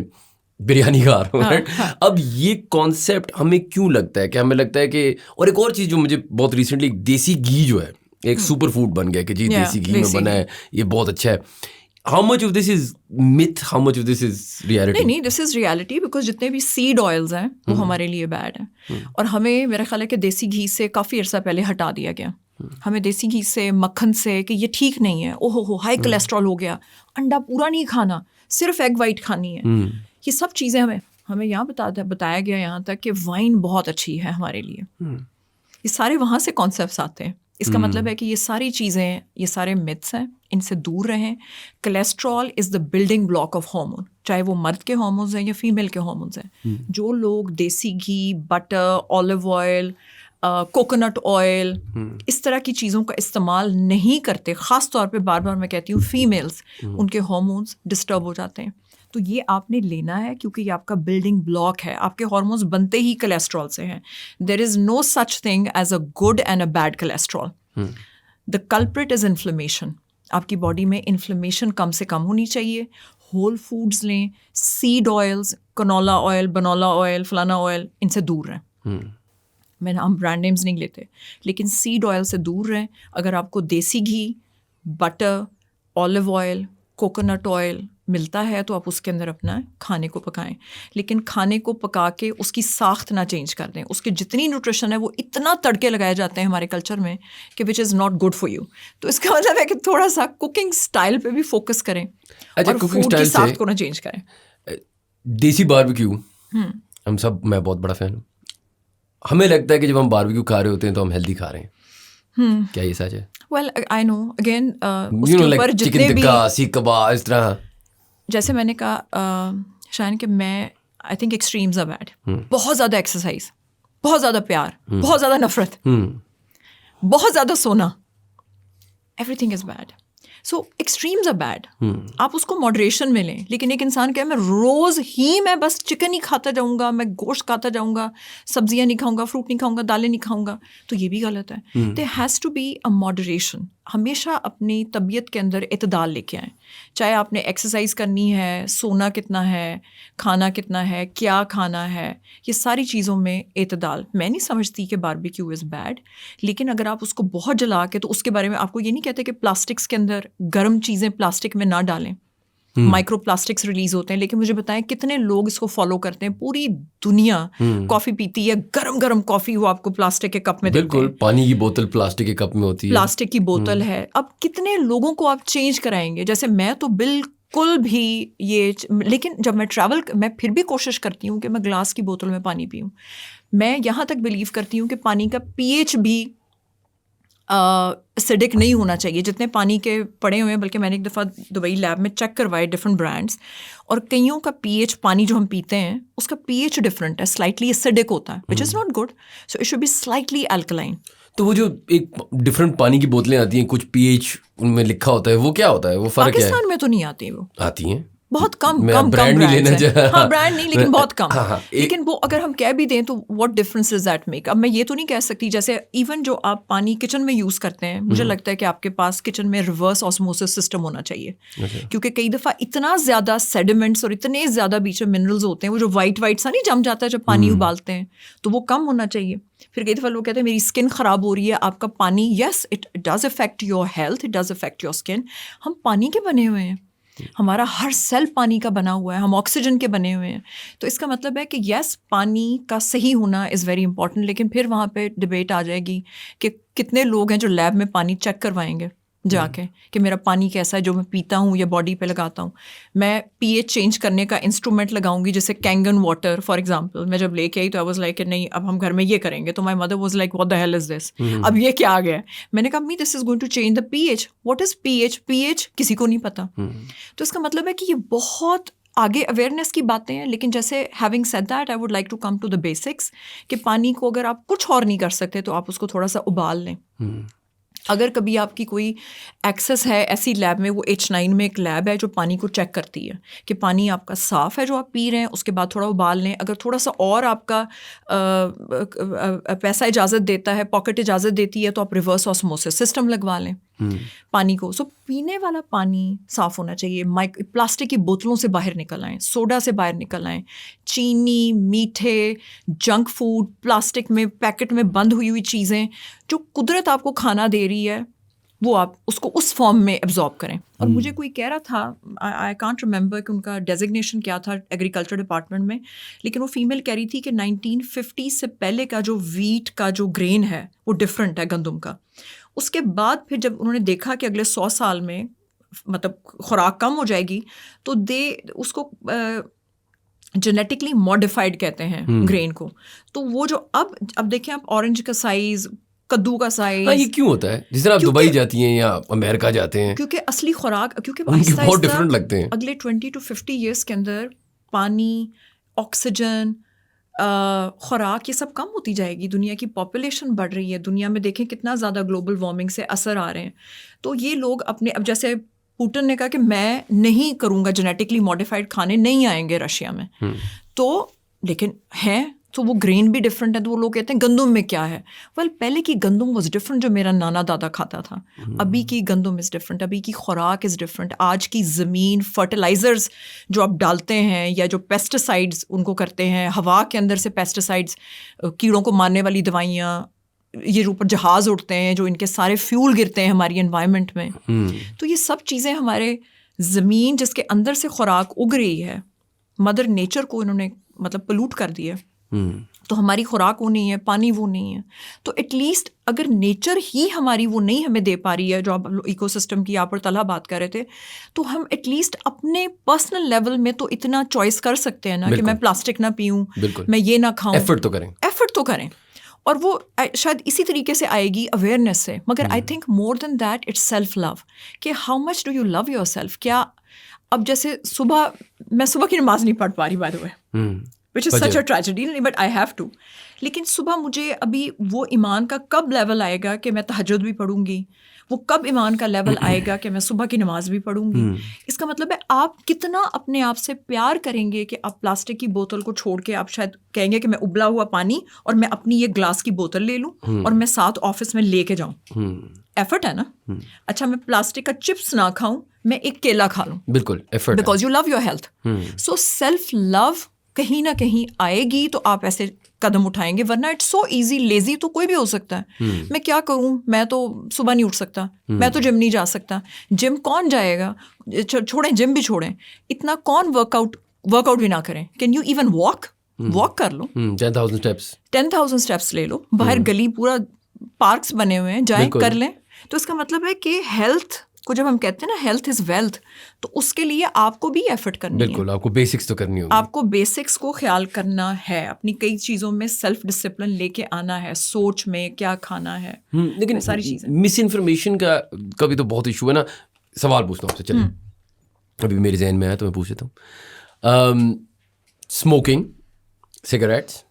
بریانی کھا رہا ہوں. اب یہ کانسیپٹ ہمیں کیوں لگتا ہے کہ ہمیں لگتا ہے کہ, اور ایک اور چیز جو مجھے بہت ریسنٹلی, دیسی گھی جو ہے ایک سپر فوڈ بن گیا کہ جی دیسی گھی میں بنا ہے, یہ بہت اچھا ہے. How much of this is myth? How much of this is reality? نہیں, this is reality because جتنے بھی سیڈ آئلز ہیں وہ ہمارے لیے بیڈ ہیں. اور ہمیں میرا خیال ہے کہ دیسی گھی سے کافی عرصہ پہلے ہٹا دیا گیا. ہمیں دیسی گھی سے, مکھن سے, کہ یہ ٹھیک نہیں ہے, اوہ ہو ہائی کولیسٹرول ہو گیا, انڈا پورا نہیں کھانا, صرف ایگ وائٹ کھانی ہے. یہ سب چیزیں ہمیں یہاں بتایا گیا یہاں تک کہ وائن بہت اچھی ہے ہمارے لیے. یہ سارے وہاں سے کانسیپٹس آتے ہیں. اس کا مطلب ہے کہ یہ ساری چیزیں, یہ سارے متس ہیں, ان سے دور رہیں. Cholesterol is the building block of hormone, چاہے وہ مرد کے ہارمونز ہیں یا فیمیل کے ہارمونز ہیں. جو لوگ desi ghee, butter, olive oil, coconut oil, اس طرح کی چیزوں کا استعمال نہیں کرتے, خاص طور پہ بار بار میں کہتی ہوں فیمیلز, ان کے ہارمونز ڈسٹرب ہو جاتے ہیں. تو یہ آپ نے لینا ہے کیونکہ یہ آپ کا بلڈنگ بلاک ہے. آپ کے ہارمونز بنتے ہی کولیسٹرول سے ہیں. There is no such thing as a good and a bad cholesterol. The culprit is inflammation. آپ کی باڈی میں انفلیمیشن کم سے کم ہونی چاہیے. ہول فوڈز لیں, سیڈ آئلز, کنولا آئل, بنولا آئل, فلانا آئل, ان سے دور رہیں. ہم برانڈ نیمز نہیں لیتے, لیکن سیڈ آئل سے دور رہیں. اگر آپ کو desi ghee, butter, olive oil, coconut oil ملتا ہے تو آپ اس کے اندر اپنا کھانے کو پکائیں. لیکن کھانے کو پکا کے اس کی ساخت نہ چینج کر دیں. اس کے جتنی نیوٹریشن ہے وہ اتنا تڑکے لگائے جاتے ہیں ہمارے کلچر میں کہ which is not good for you. تو اس کا مطلب ہے کہ تھوڑا سا کوکنگ اسٹائل پہ بھی فوکس کریں اور فوڈ کی ساخت کو نہ چینج کریں. دیسی باربیکیو ہم سب, میں بہت بڑا فین ہوں. ہمیں لگتا ہے کہ جب ہم باربیکیو کھا رہے ہوتے ہیں تو ہم ہیلدی کھا رہے ہیں. کیا یہ سچ ہے؟ ویل آئی نو, اگین اس کے اوپر جتنے بھی سیخ کباب اس طرح, جیسے میں نے کہا شاید کہ میں I think extremes are bad. بہت زیادہ ایکسرسائز, بہت زیادہ پیار, بہت زیادہ نفرت, بہت زیادہ سونا, everything is bad. So extremes are bad. آپ اس کو ماڈریشن میں لیں. لیکن ایک انسان کہ میں روز ہی میں بس چکن ہی کھاتا جاؤں گا, میں گوشت کھاتا جاؤں گا, سبزیاں نہیں کھاؤں گا, فروٹ نہیں کھاؤں گا, دالیں نہیں کھاؤں گا, تو یہ بھی غلط ہے. There has to be a moderation. ہمیشہ اپنی طبیعت کے اندر اعتدال لے کے آئیں. چاہے آپ نے ایکسرسائز کرنی ہے, سونا کتنا ہے, کھانا کتنا ہے, کیا کھانا ہے, یہ ساری چیزوں میں اعتدال. میں نہیں سمجھتی کہ باربیکیو از بیڈ, لیکن اگر آپ اس کو بہت جلا کے, تو اس کے بارے میں آپ کو یہ نہیں کہتے کہ پلاسٹکس کے اندر گرم چیزیں پلاسٹک میں نہ ڈالیں, مائکرو پلاسٹکس ریلیز ہوتے ہیں. لیکن مجھے بتائیں کتنے لوگ اس کو فالو کرتے ہیں. پوری دنیا کافی پیتی ہے, گرم گرم کافی وہ آپ کو پلاسٹک کے کپ میں دیتے ہیں. بالکل, پانی کی بوتل پلاسٹک کے کپ میں ہوتی ہے, پلاسٹک کی بوتل ہے. اب کتنے لوگوں کو آپ چینج کرائیں گے؟ جیسے میں تو بالکل بھی یہ, لیکن جب میں ٹریول, میں پھر بھی کوشش کرتی ہوں کہ میں گلاس کی بوتل میں پانی پیوں. میں یہاں تک بلیو کرتی ہوں کہ پانی کا پی ایچ بھی اسیڈک نہیں ہونا چاہیے جتنے پانی کے پڑے ہوئے ہیں. بلکہ میں نے ایک دفعہ دبئی لیب میں چیک کروائے ڈفرنٹ برانڈس, اور کئیوں کا پی ایچ, پانی جو ہم پیتے ہیں اس کا پی ایچ ڈفرنٹ ہے, سلائٹلی اسیڈک ہوتا ہے, which is not good. So it should be slightly alkaline. تو وہ جو ایک ڈفرنٹ پانی کی بوتلیں آتی ہیں, کچھ پی ایچ ان میں لکھا ہوتا ہے, وہ کیا ہوتا ہے, وہ فرق کیا ہے؟ پاکستان میں تو نہیں آتی, وہ آتی ہیں بہت کم برانڈ نہیں لینا چاہتا. ہاں برانڈ نہیں, لیکن بہت کم. لیکن وہ اگر ہم کہہ بھی دیں تو what difference does that make. اب میں یہ تو نہیں کہہ سکتی, جیسے ایون جو آپ پانی کچن میں یوز کرتے ہیں, مجھے لگتا ہے کہ آپ کے پاس کچن میں ریورس آسموسس سسٹم ہونا چاہیے, کیونکہ کئی دفعہ اتنا زیادہ سیڈیمنٹس اور اتنے زیادہ بیچ میں منرلز ہوتے ہیں, وہ جو وائٹ سا نہیں جم جاتا ہے جب پانی ابالتے ہیں, تو وہ کم ہونا چاہیے. پھر کئی دفعہ لوگ کہتے ہیں میری اسکن خراب ہو رہی ہے, آپ کا پانی, yes it does affect your health, it does affect your skin. ہم پانی کے بنے ہوئے ہیں, ہمارا ہر سیل پانی کا بنا ہوا ہے, ہم آکسیجن کے بنے ہوئے ہیں. تو اس کا مطلب ہے کہ یس پانی کا صحیح ہونا از ویری امپورٹنٹ. لیکن پھر وہاں پہ ڈبیٹ آ جائے گی کہ کتنے لوگ ہیں جو لیب میں پانی چیک کروائیں گے جا کے کہ میرا پانی کیسا ہے جو میں پیتا ہوں یا باڈی پہ لگاتا ہوں. میں پی ایچ چینج کرنے کا انسٹرومنٹ لگاؤں گی, جیسے کینگن واٹر فار ایگزامپل. میں جب لے کے آئی تو آئی واز لائک کہ نہیں, اب ہم گھر میں یہ کریں گے. تو my mother was like what the hell is this, اب یہ کیا آ گیا ہے. میں نے کہا me this is going to change the P H. What is P H? P H کسی کو نہیں پتا. تو اس کا مطلب ہے کہ یہ بہت آگے اویئرنیس کی باتیں ہیں. لیکن جیسے having said that, I would like to come to the basics, کہ پانی کو اگر آپ کچھ اور نہیں کر سکتے تو آپ اس کو تھوڑا سا ابال لیں. اگر کبھی آپ کی کوئی ایکسیس ہے ایسی لیب میں, وہ H9 میں ایک لیب ہے جو پانی کو چیک کرتی ہے کہ پانی آپ کا صاف ہے جو آپ پی رہے ہیں, اس کے بعد تھوڑا ابال لیں. اگر تھوڑا سا اور آپ کا پیسہ اجازت دیتا ہے, پاکٹ اجازت دیتی ہے, تو آپ ریورس آسموسس سسٹم لگوا لیں پانی کو. سو پینے والا پانی صاف ہونا چاہیے. پلاسٹک کی بوتلوں سے باہر نکل آئیں, سوڈا سے باہر نکل آئیں. چینی, میٹھے, جنک فوڈ, پلاسٹک میں پیکٹ میں بند ہوئی چیزیں, جو قدرت آپ کو کھانا دے رہی ہے, وہ آپ اس کو اس فارم میں ایبزارب کریں. اور مجھے کوئی کہہ رہا تھا, آئی کانٹ ریممبر کہ ان کا ڈیزگنیشن کیا تھا ایگریکلچر ڈپارٹمنٹ میں, لیکن وہ فیمیل کہہ رہی تھی کہ 1950 سے پہلے کا جو ویٹ کا جو گرین ہے وہ ڈفرینٹ ہے گندم کا. اس کے بعد پھر جب انہوں نے دیکھا کہ اگلے 100 سال میں مطلب خوراک کم ہو جائے گی, تو اس کو جینیٹکلی ماڈیفائڈ کہتے ہیں گرین کو. تو وہ جو اب دیکھیں آپ اورنج کا سائز, کدو کا سائز, یہ کیوں ہوتا ہے؟ جس طرح آپ دبئی جاتی ہیں یا امریکہ جاتے ہیں, کیونکہ اصلی خوراک, کیونکہ بہت ڈفرینٹ لگتے ہیں. اگلے 20 to 50 ایئرس کے اندر پانی, آکسیجن, خوراک, یہ سب کم ہوتی جائے گی. دنیا کی پاپولیشن بڑھ رہی ہے, دنیا میں دیکھیں کتنا زیادہ گلوبل وارمنگ سے اثر آ رہے ہیں. تو یہ لوگ اپنے, اب جیسے پوٹن نے کہا کہ میں نہیں کروں گا جینیٹکلی ماڈیفائڈ کھانے, نہیں آئیں گے رشیا میں, تو لیکن ہیں تو وہ گرین بھی ڈفرینٹ ہے. تو وہ لوگ کہتے ہیں گندم میں کیا ہے. ویل پہلے کی گندم واز ڈفرینٹ جو میرا نانا دادا کھاتا تھا. ابھی کی گندم از ڈفرینٹ, ابھی کی خوراک از ڈفرینٹ. آج کی زمین, فرٹیلائزرز جو آپ ڈالتے ہیں یا جو پیسٹیسائڈز ان کو کرتے ہیں, ہوا کے اندر سے پیسٹیسائڈز, کیڑوں کو مارنے والی دوائیاں, یہ اوپر جہاز اڑتے ہیں جو ان کے سارے فیول گرتے ہیں ہماری انوائرمنٹ میں. تو یہ سب چیزیں ہمارے زمین جس کے اندر سے خوراک اگ رہی ہے, مدر نیچر کو انہوں نے مطلب پلوٹ کر دیا. تو ہماری خوراک وہ نہیں ہے, پانی وہ نہیں ہے. تو ایٹ لیسٹ اگر نیچر ہی ہماری وہ نہیں ہمیں دے پا رہی ہے, جو آپ ایکو سسٹم کی آپ اور طلحہ بات کر رہے تھے, تو ہم ایٹ لیسٹ اپنے پرسنل لیول میں تو اتنا چوائس کر سکتے ہیں نا کہ میں پلاسٹک نہ پیوں, میں یہ نہ کھاؤں. ایفرٹ تو کریں. اور وہ شاید اسی طریقے سے آئے گی اویئرنیس سے. مگر I think more than that it's self love, کہ how much do you love yourself. کیا اب جیسے میں صبح کی نماز نہیں پڑھ پا رہی, by the way, which is such a tragedy, but I have to. لیکن صبح مجھے ابھی وہ ایمان کا کب لیول آئے گا کہ میں تہجد بھی پڑھوں گی, وہ کب ایمان کا لیول آئے گا کہ میں صبح کی نماز بھی پڑھوں گی. اس کا مطلب ہے آپ کتنا اپنے آپ سے پیار کریں گے کہ آپ پلاسٹک کی بوتل کو چھوڑ کے آپ شاید کہیں گے کہ میں ابلا ہوا پانی اور میں اپنی یہ گلاس کی بوتل لے لوں اور میں ساتھ آفس میں لے کے جاؤں. ایفرٹ ہے نا. اچھا میں پلاسٹک کا چپس نہ کھاؤں, میں ایک کیلا کھا لوں. بالکل effort, because you love your health. So self love کہیں نہ کہیں آئے گی تو آپ ایسے قدم اٹھائیں گے, ورنہ اٹس سو ایزی. لیزی تو کوئی بھی ہو سکتا ہے. میں کیا کروں, میں تو صبح نہیں اٹھ سکتا, میں تو جم نہیں جا سکتا. جم کون جائے گا, چھوڑیں جم بھی چھوڑیں, اتنا کون ورک آؤٹ بھی نہ کریں. کین یو ایون واک کر لو, 10,000 اسٹیپس لے لو باہر, گلی پورا پارکس بنے ہوئے ہیں, جائیں کر لیں. تو اس کا مطلب ہے کہ ہیلتھ کو جب ہم کہتے ہیں نا ہیلتھ از ویلتھ, تو اس کے لیے آپ کو بھی ایفرٹ کرنی ہے. بالکل, آپ کو بیسکس تو کرنی ہوگی. آپ کو بیسکس کو خیال کرنا ہے, اپنی کئی چیزوں میں سیلف ڈسپلن لے کے آنا ہے, سوچ میں کیا کھانا ہے, لیکن ساری چیزیں. مس انفارمیشن کا بھی تو بہت ایشو ہے نا. سوال پوچھتا ہوں آپ سے, چلیں ابھی میرے ذہن میں آیا تو میں پوچھ لیتا ہوں. اسموکنگ سگریٹس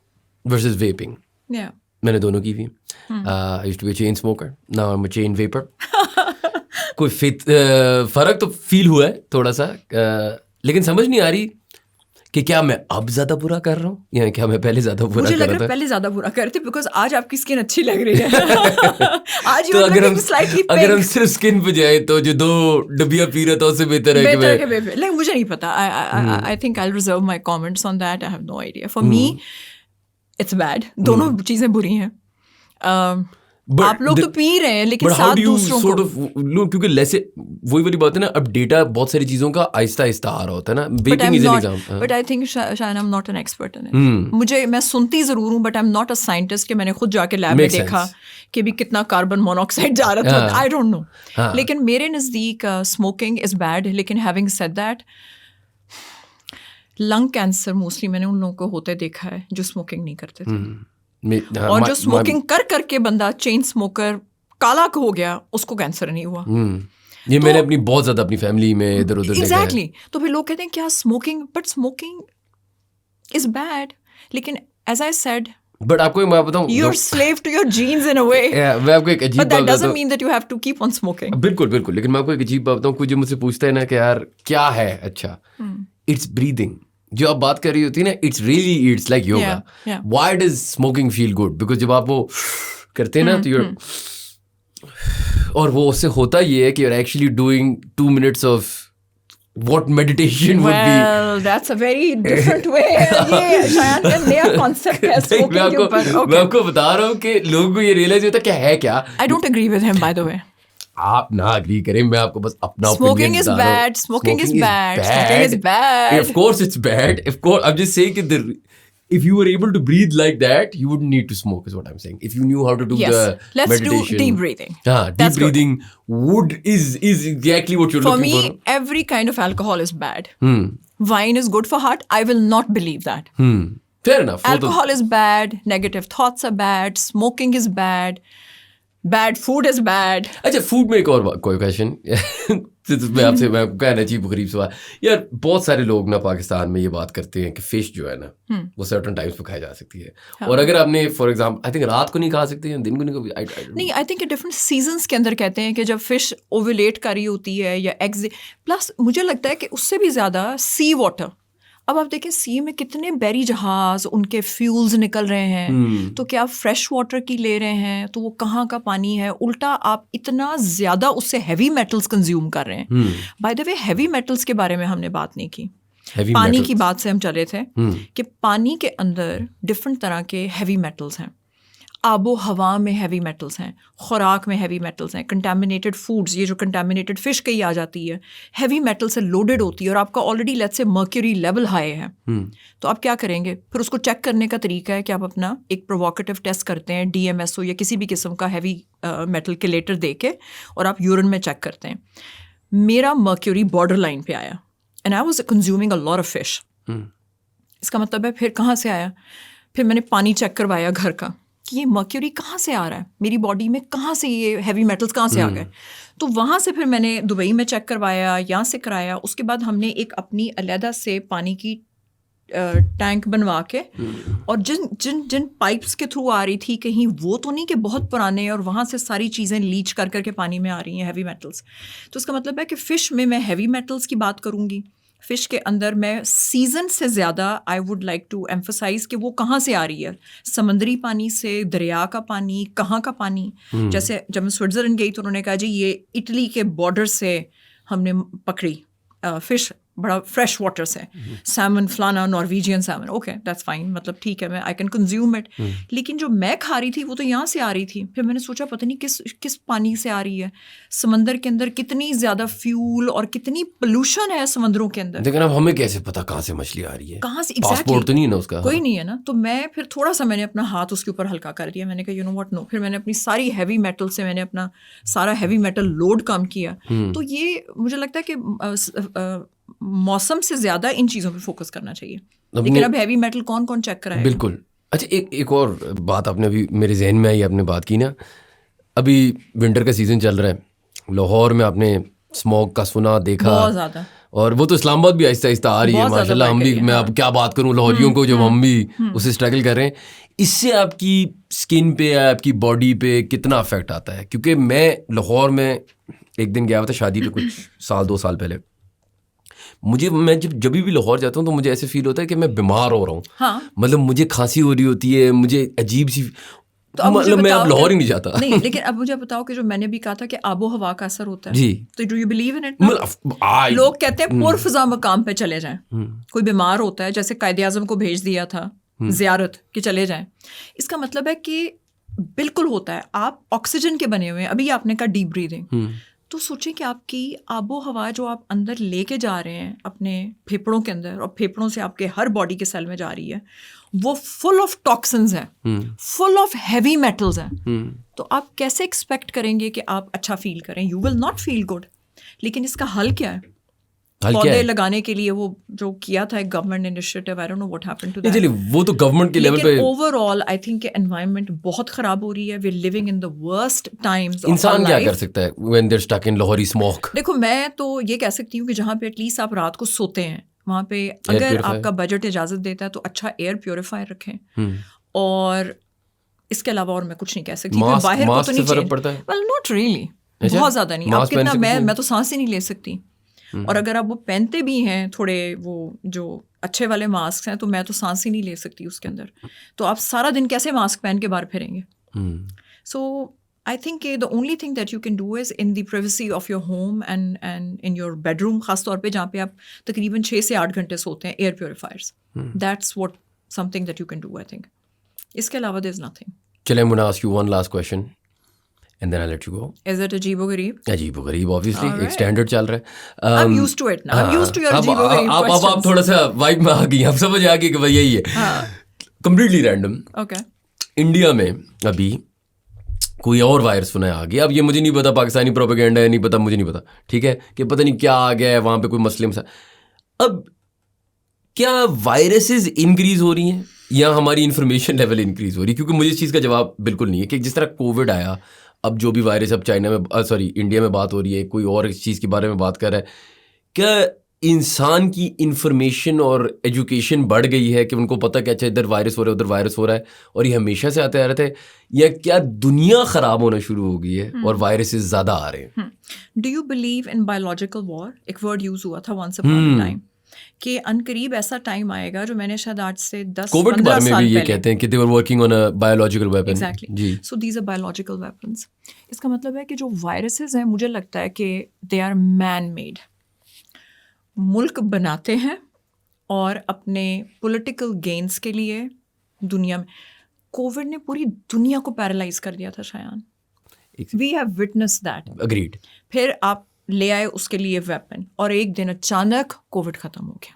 ورسز ویپنگ, میں نے دونوں کی ہوئی. I used to be a chain smoker, now I'm a chain vapor. کوئی فرق تو فیل ہوا ہے تھوڑا سا, لیکن سمجھ نہیں آ رہی کہ کیا میں اب زیادہ برا کر رہا ہوں یا کیا میں پہلے زیادہ برا کر رہا تھا. پہلے زیادہ برا کرتے بیکاز آج آپ کی اسکن اچھی لگ رہی ہے. تو اگر ہم صرف اسکن پہ جائیں تو جو 2 ڈبیاں پی رہا تھا اس سے بہتر ہے کہ لیکن مجھے نہیں پتا. I think I'll reserve my comments on that. I have no idea. For me it's bad. دونوں چیزیں بری ہیں. آپ لوگ تو پی رہے ہیں لیکن ساتھ دوسروں کو, کیونکہ لیسے وہی والی بات ہے نا, اب ڈیٹا بہت ساری چیزوں کا آہستہ آہستہ آ رہا ہوتا ہے نا. Vaping is an example. But I think شاید I'm not an expert in it. میں سنتی ضرور ہوں but I'm not a scientist کہ میں نے خود جا کے لیب میں دیکھا کہ بھی کتنا کاربن مونوکسائڈ جا رہا تھا. I don't know. لیکن میرے نزدیک اسموکنگ از بیڈ. لیکن having said that, lung cancer mostly میں نے ان لوگوں کو ہوتے دیکھا ہے جو اسموکنگ نہیں کرتے تھے. اور جو اسموکنگ کر کے بندہ چین اسموکر کالا ہو گیا, اس کو کینسر نہیں ہوا. یہ میں نے اپنی بہت زیادہ اپنی فیملی میں ادھر ادھر دیکھا ہے. ایگزیکٹلی. تو پھر لوگ کہتے ہیں کیا smoking, but smoking is bad. لیکن ایز آئی سیڈ, بٹ آپ کو میں بتاؤں, you are slave to your genes in a way. میں آپ کو ایک عجیب but that doesn't mean that you have to keep on smoking. بالکل بالکل. لیکن میں آپ کو ایک عجیب بات بتاؤں, کوئی جو مجھ سے پوچھتا ہے نا کہ یار کیا ہے, اچھا اٹس بریدنگ. جو آپ بات کر رہی ہوتی ہے نا, it's really it's like yoga. Why does smoking feel good? Because جب آپ وہ کرتے ہیں نا تو اور وہ اس سے ہوتا یہ ہے کہ you are actually doing 2 minutes of what meditation would be. Well, that's a very different way. یہ شایان کا نیا concept ہے smoking کے اوپر. میں آپ کو بتا رہا ہوں کہ لوگوں کو یہ ریئلائز ہوتا ہے کہ ہے کیا. I don't agree with him by the way. آپ نہ اگری کریں, میں آپ کو بس اپنا smoking is bad, smoking is bad, smoking is bad. Of course it's bad. Of course, I'm just saying that if you were able to breathe like that, you wouldn't need to smoke, is what I'm saying. If you knew how to do the meditation. Let's do deep breathing. Deep breathing is exactly what you're looking for. For me, every kind of alcohol is bad. Wine is good for heart. I will not believe that. Fair enough. Alcohol is bad. Negative thoughts are bad. Smoking is bad. Bad food is bad. اچھا food میں ایک اور کوئی question میں آپ سے میں کہنا عجیب غریب سوال. یار بہت سارے لوگ نا پاکستان میں یہ بات کرتے ہیں کہ فش جو ہے نا وہ سرٹن ٹائمس پہ کھائی جا سکتی ہے, اور اگر آپ نے فار ایگزامپل آئی تھنک رات کو نہیں کھا سکتے یا دن کو نہیں, آئی تھنک ڈفرنٹ سیزنس کے اندر کہتے ہیں کہ جب فش اوولیٹ کر رہی ہوتی ہے یا ایگز, پلس مجھے لگتا ہے کہ اس سے بھی زیادہ سی واٹر. اب آپ دیکھیں سی میں کتنے بحری جہاز, ان کے فیولز نکل رہے ہیں, تو کیا آپ فریش واٹر کی لے رہے ہیں تو وہ کہاں کا پانی ہے. الٹا آپ اتنا زیادہ اس سے ہیوی میٹلز کنزیوم کر رہے ہیں. By the way heavy metals کے بارے میں ہم نے بات نہیں کی. پانی کی بات سے ہم چلے تھے کہ پانی کے اندر ڈفرینٹ طرح کے ہیوی میٹلز ہیں. آب و ہوا میں ہیوی میٹلز ہیں, خوراک میں ہیوی میٹلز ہیں, کنٹامینیٹڈ فوڈز, یہ جو کنٹامینیٹڈ فش کہی آ جاتی ہے ہیوی میٹل سے لوڈیڈ ہوتی ہے, اور آپ کا already let's say mercury level high ہے. تو آپ کیا کریں گے پھر اس کو چیک کرنے کا طریقہ ہے کہ آپ اپنا ایک پرووکیٹیو ٹیسٹ کرتے ہیں, DMSO یا کسی بھی قسم کا ہیوی میٹل کیلیٹر دے کے, اور آپ یورین میں چیک کرتے ہیں. میرا مرکیوری بارڈر لائن پہ آیا and I was consuming a lot of fish. اس کا مطلب ہے پھر کہاں سے آیا, پھر میں نے پانی چیک کروایا گھر کا کہ یہ مرکیوری کہاں سے آ رہا ہے, میری باڈی میں کہاں سے یہ ہیوی میٹلز کہاں سے آ گئے. تو وہاں سے پھر میں نے دبئی میں چیک کروایا, یہاں سے کرایا. اس کے بعد ہم نے ایک اپنی علیحدہ سے پانی کی ٹینک بنوا کے, اور جن پائپس کے تھرو آ رہی تھی, کہیں وہ تو نہیں کہ بہت پرانے اور وہاں سے ساری چیزیں لیچ کر کے پانی میں آ رہی ہیں, ہیوی میٹلس. تو اس کا مطلب ہے کہ فش میں ہیوی میٹلس کی بات کروں گی. فش کے اندر میں سیزن سے زیادہ I would like to emphasise کہ وہ کہاں سے آ رہی ہے, سمندری پانی سے, دریا کا پانی, کہاں کا پانی. جیسے جب میں سوئٹزرلینڈ گئی تو انہوں نے کہا جی یہ اٹلی کے بارڈر سے ہم نے پکڑی فش, بڑا فریش واٹر سے, سیمن فلانا, نارویجین سیمن. اوکے دیٹس فائن, مطلب ٹھیک ہے, میں آئی کین کنزیوم اٹ. لیکن جو میں کھا رہی تھی وہ تو یہاں سے آ رہی تھی. پھر میں نے سوچا پتہ نہیں کس پانی سے آ رہی ہے. سمندر کے اندر کتنی زیادہ فیول اور کتنی پولوشن ہے سمندروں کے اندر. لیکن اب ہمیں کیسے پتا کہاں سے مچھلی آ رہی ہے, کہاں سے, پاسپورٹ تو نہیں ہے نا اس کا, کوئی نہیں ہے نا. تو میں پھر تھوڑا سا میں نے اپنا ہاتھ اس کے اوپر ہلکا کر دیا. میں نے کہا یو نو واٹ, نو. پھر میں نے اپنی ساری ہیوی میٹل سے میں نے اپنا سارا ہیوی میٹل لوڈ کم کیا. تو یہ مجھے لگتا ہے کہ موسم سے زیادہ ان چیزوں پہ فوکس کرنا چاہیے. لیکن اب ہیوی میٹل کون چیک کرائے؟ بالکل. اچھا ایک اور بات آپ نے ابھی میرے ذہن میں آئی, آپ نے بات کی نا, ابھی ونٹر کا سیزن چل رہا ہے, لاہور میں آپ نے اسموگ کا سنا دیکھا بہت زیادہ, اور وہ تو اسلام آباد بھی آہستہ آہستہ آ رہی ہے ماشاء اللہ. ہم بھی, میں اب کیا بات کروں لاہوریوں کو, جب ہم بھی اسے اسٹرگل کر رہے ہیں, اس سے آپ کی اسکن پہ, آپ کی باڈی پہ کتنا افیکٹ آتا ہے؟ کیونکہ میں لاہور میں ایک دن گیا ہوا تھا شادی پہ, کچھ 2 سال پہلے. میں جب بھی لاہور جاتا ہوں تو مجھے ایسے فیل ہوتا ہے کہ میں بیمار ہو رہا ہوں. ہاں, مطلب مجھے کھانسی ہو رہی ہوتی ہے, مجھے عجیب سی, مطلب میں اب لاہور ہی نہیں جاتا. نہیں, لیکن اب مجھے بتاؤ کہ جو میں نے بھی کہا تھا کہ آب و ہوا کا اثر ہوتا ہے, جی, تو do you believe in it? لوگ کہتے ہیں پرفضا مقام پہ چلے جائیں. کوئی بیمار ہوتا ہے, جیسے قائد اعظم کو بھیج دیا تھا زیارت کہ چلے جائیں. اس کا مطلب ہے کہ بالکل ہوتا ہے, آپ آکسیجن کے بنے ہوئے ہیں. ابھی آپ نے کہا ڈیپ بریدنگ, تو سوچیں کہ آپ کی آب و ہوا جو آپ اندر لے کے جا رہے ہیں اپنے پھیپھڑوں کے اندر, اور پھیپھڑوں سے آپ کے ہر باڈی کے سیل میں جا رہی ہے, وہ فل آف ٹاکسنز ہیں, فل آف ہیوی میٹلز ہیں. تو آپ کیسے ایکسپیکٹ کریں گے کہ آپ اچھا فیل کریں؟ You will not feel good. لیکن اس کا حل کیا ہے؟ پودے لگانے کے لیے وہ جو کیا تھا ایک government initiative, I don't know what happen to that. وہ تو گورنمنٹ کے لیول پہ, اوور آل آئی تھنک کہ انوائرمنٹ بہت خراب ہو رہی ہے. We are living in the worst times. انسان کیا کر سکتا ہے when they're stuck in لاہوری اسموک؟ دیکھو میں تو یہ کہہ سکتی ہوں کہ جہاں پہ ایٹ لیسٹ آپ رات کو سوتے ہیں, وہاں پہ اگر آپ کا بجٹ اجازت دیتا ہے تو اچھا ایئر پیوریفائر رکھیں. اور اس کے علاوہ اور میں کچھ نہیں کہہ سکتی. باہر کو تو نہیں فرق پڑتا ہے, ویل ناٹ ریئلی, بہت زیادہ نہیں. آپ کتنا, میں تو سانس ہی نہیں لے سکتی. اور اگر آپ وہ پہنتے بھی ہیں تھوڑے وہ جو اچھے والے ماسک ہیں, تو میں تو سانس ہی نہیں لے سکتی اس کے اندر. تو آپ سارا دن کیسے ماسک پہن کے باہر پھریں گے؟ سو آئی تھنک کہ the only thing that you can do is in the privacy of your home and in your bedroom, خاص طور پہ جہاں پہ آپ تقریباً 6 سے 8 گھنٹے سوتے ہیں, air purifiers. That's what something that you can do I think. اس کے علاوہ دیر از نتھنگ. چلیں I'm gonna ask you one last question and then I'll let you go. Is it عجیب و غریب؟ عجیب و غریب obviously ایک اسٹینڈرڈ چل رہا ہے. I'm used to it now. I'm used to your عجیب و غریب questions. اب آپ تھوڑا سا وائب میں آ گئی, آپ سمجھ آ گئی کہ بھائی یہی ہے. Completely random. اوکے. انڈیا میں ابھی کوئی اور وائرس سنا ہے آ گیا. اب یہ مجھے نہیں پتا, پاکستانی پروپیگنڈا ہے, نہیں پتا, مجھے نہیں پتا, ٹھیک ہے, کہ پتہ نہیں کیا آ گیا ہے وہاں پہ, کوئی مسئلے مسئلہ. اب کیا وائرسز انکریز ہو رہی ہیں یا ہماری انفارمیشن لیول انکریز ہو رہی ہے؟ کیونکہ مجھے اس چیز کا جواب بالکل نہیں ہے کہ جس طرح کووڈ آیا, اب جو بھی وائرس اب چائنا میں انڈیا میں بات ہو رہی ہے, کوئی اور اس چیز کے بارے میں بات کر رہا ہے, کیا انسان کی انفارمیشن اور ایجوکیشن بڑھ گئی ہے کہ ان کو پتہ کہ اچھا ادھر وائرس ہو رہا ہے, ادھر وائرس ہو رہا ہے, اور یہ ہمیشہ سے آتے آ رہے تھے, یا کیا دنیا خراب ہونا شروع ہو گئی ہے اور وائرسز زیادہ آ رہے ہیں؟ Do you believe in biological war? ایک ورڈ یوز ہوا تھا ونس اپون اے ٹائم کہ ان قریب ایسا ٹائم آئے گا, جو میں نے شاید آج سے 10-15 کووڈ کے بارے میں بھی یہ کہتے ہیں کہ they were working on a biological weapon. Exactly. G. So these are biological weapons. اس کا مطلب ہے کہ جو وائرسز ہیں, مجھے لگتا ہے کہ they are man made. ملک بناتے ہیں اور اپنے پولیٹیکل گینز کے لیے دنیا میں. کووڈ نے پوری دنیا کو پیرالائز کر دیا تھا شایان. We have witnessed that. Agreed. پھر آپ لے آئے اس کے لیے ویپن, اور ایک دن اچانک کووڈ ختم ہو گیا.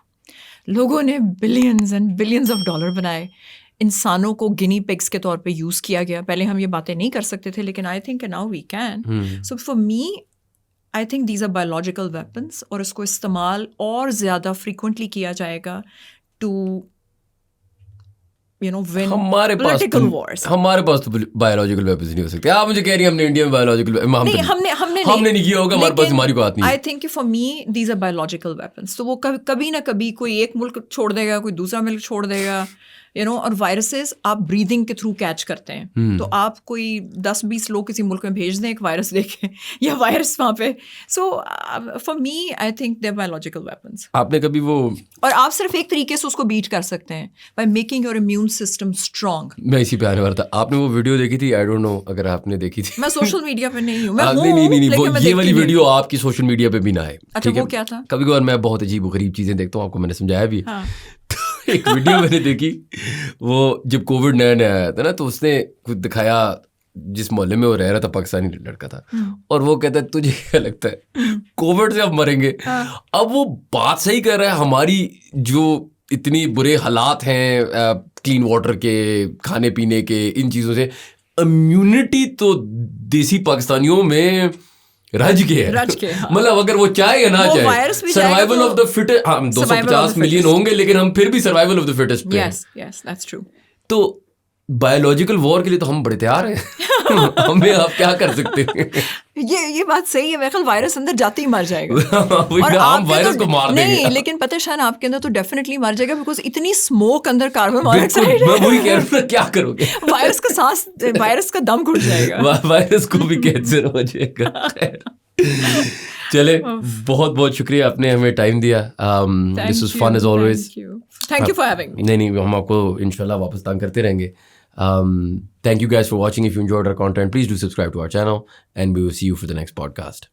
لوگوں نے billions and billions of dollar بنائے, انسانوں کو گنی پگس کے طور پہ یوز کیا گیا. پہلے ہم یہ باتیں نہیں کر سکتے تھے, لیکن I think now we can. So for me I think these are biological weapons, اور اس کو استعمال اور زیادہ فریکوینٹلی کیا جائے گا ٹو win ہمارے political wars. ہمارے پاس تو بایولوجیکل ویپنز نہیں ہو سکتے. آپ مجھے کہہ رہی ہیں ہم نے انڈیا میں بایولوجیکل ہم نے نہیں کیا ہوگا, ہمارے پاس ہماری بات نہیں. I think for me these are biological weapons. تو وہ کبھی نہ کبھی کوئی ایک ملک چھوڑ دے گا, کوئی دوسرا ملک چھوڑ دے گا, اور وائرسز آپ بریدنگ کے تھرو کیچ کرتے ہیں. تو آپ کوئی 10-20 لوگ کسی ملک میں بھیج دیں ایک وائرس لے کے, یا وائرس وہاں پہ. So for me I think they biological weapons. آپ نے کبھی وہ, اور آپ صرف ایک طریقے سے اس کو بیٹ کر سکتے ہیں, by making your immune system strong. میں اسی پہ آنے والا تھا. آپ نے وہ ویڈیو دیکھی تھی, آئی ڈونٹ نو اگر آپ نے دیکھی تھی. میں سوشل میڈیا پہ نہیں ہوں. نہیں, یہ والی ویڈیو آپ کی سوشل میڈیا پہ بھی نہ آئے. اچھا, وہ کیا تھا؟ کبھی کبھار میں بہت عجیب و غریب چیزیں دیکھتا ہوں, آپ کو میں نے سمجھایا بھی. ایک ویڈیو میں نے دیکھی, وہ جب کووڈ نیا نیا آیا تھا نا, تو اس نے کچھ دکھایا جس محلے میں وہ رہ رہا تھا, پاکستانی لڑکا تھا, اور وہ کہتا ہے تجھے کیا لگتا ہے کووڈ سے اب مریں گے؟ اب وہ بات صحیح کر رہا ہے, ہماری جو اتنی برے حالات ہیں کلین واٹر کے, کھانے پینے کے, ان چیزوں سے, امیونٹی تو دیسی پاکستانیوں میں رج کے ہے. مطلب اگر وہ چاہے یا نہ چاہے, سروائیول آف دا فٹسٹ. ہم 250 ملین ہوں گے لیکن ہم پھر بھی سروائیول آف دا فٹسٹ پہ ہیں. تو بایولوجیکل وار کے لیے تو ہم بڑے تیار ہیں. ہمیں آپ کیا کر سکتے ہیں؟ یہ بات صحیح ہے. میرے خیال وائرس اندر جاتے ہی مر جائے گا. اور ہم وائرس کو مار دیں گے. نہیں, لیکن پتہ شان آپ کے اندر تو ڈیفینیٹلی مر جائے گا, بیکاز اتنی اسموک اندر کاربن مونو آکسائڈ. میں وہی کہہ رہا ہوں, کیا کرو گے؟ وائرس کا سانس, وائرس کا دم گھٹ جائے گا. وائرس کو بھی کینسر ہو جائے گا. چلے, بہت بہت شکریہ, آپ نے ہمیں ٹائم دیا. This was fun as always. Thank you for having me. نہیں, ہم آپ کو انشاءاللہ واپس تانگ کرتے رہیں گے. Thank you guys for watching. If you enjoyed our content, please do subscribe to our channel, and we will see you for the next podcast.